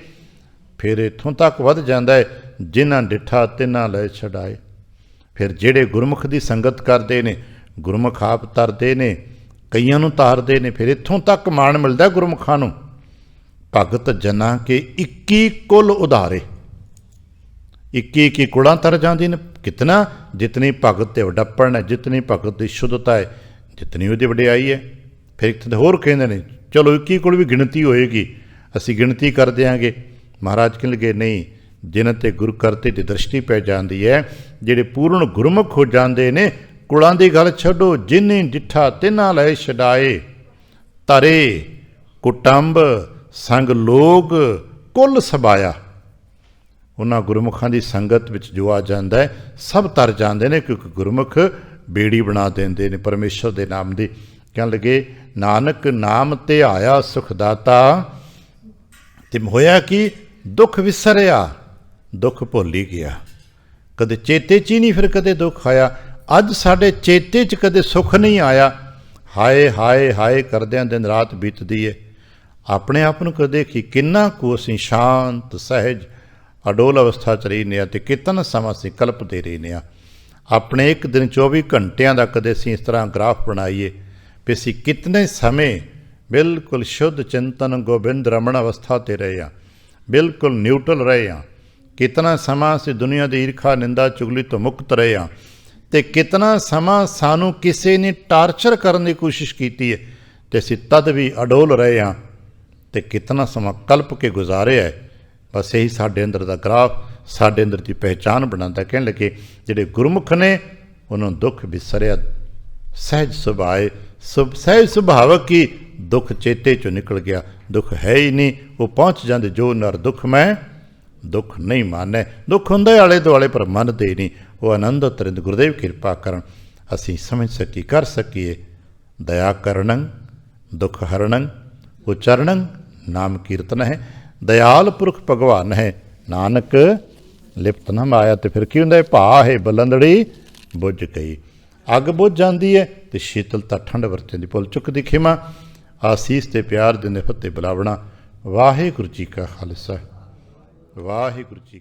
ਫਿਰ ਇੱਥੋਂ ਤੱਕ ਵੱਧ ਜਾਂਦਾ ਹੈ ਜਿਨ੍ਹਾਂ ਡਿੱਠਾ ਤਿਨਾਂ ਲੈ ਛਡਾਏ। ਫਿਰ ਜਿਹੜੇ ਗੁਰਮੁਖ ਦੀ ਸੰਗਤ ਕਰਦੇ ਨੇ, ਗੁਰਮੁਖ ਆਪ ਤਰਦੇ ਨੇ, ਕਈਆਂ ਨੂੰ ਤਾਰਦੇ ਨੇ। ਫਿਰ ਇੱਥੋਂ ਤੱਕ ਮਾਣ ਮਿਲਦਾ ਗੁਰਮੁਖਾਂ ਨੂੰ, ਭਗਤ ਜਨਾਂ ਕੇ 21 ਕੁਲ ਉਧਾਰੇ। 21 ਕੁਲਾਂ ਤਰ ਜਾਂਦੀਆਂ ਨੇ। ਕਿਤਨਾ ਜਿਤਨੀ ਭਗਤ ਤੇ ਵਡੱਪਣ ਹੈ, ਜਿਤਨੀ ਭਗਤ ਦੀ ਸ਼ੁੱਧਤਾ ਹੈ, ਜਿਤਨੀ ਉਹਦੀ ਵਡਿਆਈ ਹੈ। ਫਿਰ ਇੱਕ ਹੋਰ ਕਹਿੰਦੇ ਨੇ ਚਲੋ 21 ਕੁਲ ਵੀ ਗਿਣਤੀ ਹੋਏਗੀ, ਅਸੀਂ ਗਿਣਤੀ ਕਰ ਦਿਆਂਗੇ। ਮਹਾਰਾਜ ਕਹਿਣ ਲੱਗੇ ਨਹੀਂ, ਜਿਨ੍ਹਾਂ ਤੇ ਗੁਰੂ ਕਰਤੇ ਦੀ ਦ੍ਰਿਸ਼ਟੀ ਪੈ ਜਾਂਦੀ ਹੈ, ਜਿਹੜੇ ਪੂਰਨ ਗੁਰਮੁਖ ਹੋ ਜਾਂਦੇ ਨੇ, ਕੁਲਾਂ ਦੀ ਗੱਲ ਛੱਡੋ, ਜਿਨੇ ਡਿੱਠਾ ਤਿਨਾਂ ਲੈ ਛਡਾਏ। ਤਰੇ ਕੁਟੰਬ ਸੰਗ ਲੋਕ ਕੁੱਲ ਸਬਾਇਆ। ਉਹਨਾਂ ਗੁਰਮੁਖਾਂ ਦੀ ਸੰਗਤ ਵਿੱਚ ਜੋ ਆ ਜਾਂਦਾ ਹੈ ਸਭ ਤਰ ਜਾਂਦੇ ਨੇ, ਕਿਉਂਕਿ ਗੁਰਮੁਖ ਬੇੜੀ ਬਣਾ ਦਿੰਦੇ ਨੇ ਪਰਮੇਸ਼ਰ ਦੇ ਨਾਮ ਦੀ। ਕਹਿਣ ਲੱਗੇ ਨਾਨਕ ਨਾਮ ਧਿਆਇਆ ਸੁਖਦਾਤਾ। ਤੇ ਹੋਇਆ ਕਿ ਦੁੱਖ ਵਿਸਰਿਆ, ਦੁੱਖ ਭੁੱਲ ਹੀ ਗਿਆ। ਕਦੇ ਚੇਤੇ 'ਚ ਹੀ ਨਹੀਂ ਫਿਰ ਕਦੇ ਦੁੱਖ ਆਇਆ। ਅੱਜ ਸਾਡੇ ਚੇਤੇ 'ਚ ਕਦੇ ਸੁੱਖ ਨਹੀਂ ਆਇਆ। ਹਾਏ ਹਾਏ ਹਾਏ ਕਰਦਿਆਂ ਦਿਨ ਰਾਤ ਬੀਤਦੀ ਹੈ। ਆਪਣੇ ਆਪ ਨੂੰ ਕਦੇ ਦੇਖੀ ਕਿੰਨਾ ਕੁ ਅਸੀਂ ਸ਼ਾਂਤ ਸਹਿਜ ਅਡੋਲ ਅਵਸਥਾ 'ਚ ਰਹਿੰਦੇ ਹਾਂ, ਅਤੇ ਕਿਤਨਾ ਸਮਾਂ ਅਸੀਂ ਕਲਪਦੇ ਰਹਿੰਦੇ ਹਾਂ। ਆਪਣੇ ਇੱਕ ਦਿਨ 24 ਘੰਟਿਆਂ ਦਾ ਕਦੇ ਅਸੀਂ ਇਸ ਤਰ੍ਹਾਂ ਗ੍ਰਾਫ ਬਣਾਈਏ ਵੀ ਅਸੀਂ ਕਿਤਨੇ ਸਮੇਂ ਬਿਲਕੁਲ ਸ਼ੁੱਧ ਚਿੰਤਨ ਗੋਬਿੰਦ ਰਮਣ ਅਵਸਥਾ 'ਤੇ ਰਹੇ ਹਾਂ, ਬਿਲਕੁਲ ਨਿਊਟਰਲ ਰਹੇ ਹਾਂ। ਕਿਤਨਾ ਸਮਾਂ ਅਸੀਂ ਦੁਨੀਆ ਦੀ ਈਰਖਾ ਨਿੰਦਾ ਚੁਗਲੀ ਤੋਂ ਮੁਕਤ ਰਹੇ ਹਾਂ, ਅਤੇ ਕਿਤਨਾ ਸਮਾਂ ਸਾਨੂੰ ਕਿਸੇ ਨੇ ਟਾਰਚਰ ਕਰਨ ਦੀ ਕੋਸ਼ਿਸ਼ ਕੀਤੀ ਹੈ ਅਤੇ ਅਸੀਂ ਤਦ ਵੀ ਅਡੋਲ ਰਹੇ ਹਾਂ, ਅਤੇ ਕਿਤਨਾ ਸਮਾਂ ਕਲਪ ਕੇ ਗੁਜ਼ਾਰਿਆ ਹੈ। ਬਸ ਇਹੀ ਸਾਡੇ ਅੰਦਰ ਦਾ ਗ੍ਰਾਫ, ਸਾਡੇ ਅੰਦਰ ਦੀ ਪਹਿਚਾਣ ਬਣਾਉਂਦਾ। ਕਹਿਣ ਲੱਗੇ ਜਿਹੜੇ ਗੁਰਮੁਖ ਨੇ ਉਹਨਾਂ ਨੂੰ ਦੁੱਖ ਵਿਸਰਿਆ, ਸਹਿਜ ਸੁਭਾਏ, ਸਹਿਜ ਸੁਭਾਵਕ ਹੀ ਦੁੱਖ ਚੇਤੇ 'ਚੋਂ ਨਿਕਲ ਗਿਆ। ਦੁੱਖ ਹੈ ਹੀ ਨਹੀਂ, ਉਹ ਪਹੁੰਚ ਜਾਂਦੇ ਜੋ ਨਰ ਦੁੱਖ ਮੈਂ ਦੁੱਖ ਨਹੀਂ ਮਾਨੈ। ਦੁੱਖ ਹੁੰਦਾ ਆਲੇ ਦੁਆਲੇ ਪਰ ਮੰਨਦੇ ਨਹੀਂ। ਉਹ ਆਨੰਦ ਤਰਿੰਦ ਗੁਰਦੇਵ ਕਿਰਪਾ ਕਰਨ ਅਸੀਂ ਸਮਝ ਸਕੀਏ, ਕਰ ਸਕੀਏ। ਦਇਆ ਕਰਨੰ ਦੁੱਖ ਹਰਣੰ ਉਚਰਣੰ ਨਾਮ ਕੀਰਤਨ ਹੈ। ਦਇਆਲ ਪੁਰਖ ਭਗਵਾਨ ਹੈ, ਨਾਨਕ ਲਿਪਤ ਨਾ ਮਾਇਆ। ਤੇ ਫਿਰ ਕੀ ਹੁੰਦਾ, ਭਾ ਹੈ ਬਲੰਦੜੀ ਬੁੱਝ ਗਈ। ਅੱਗ ਬੁੱਝ ਜਾਂਦੀ ਹੈ ਤੇ ਸ਼ੀਤਲਤਾ ਠੰਡ ਵਰਤਣ ਦੀ ਭੁੱਲ ਚੁੱਕਦੀ ਖਿਮਾ। ਆਸੀਸ ਤੇ ਪਿਆਰ ਦਿੰਦੇ ਫਤਿਹ ਬੁਲਾਵਣਾ। ਵਾਹਿਗੁਰੂ ਜੀ ਕਾ ਖਾਲਸਾ, ਵਾਹਿਗੁਰੂ ਜੀ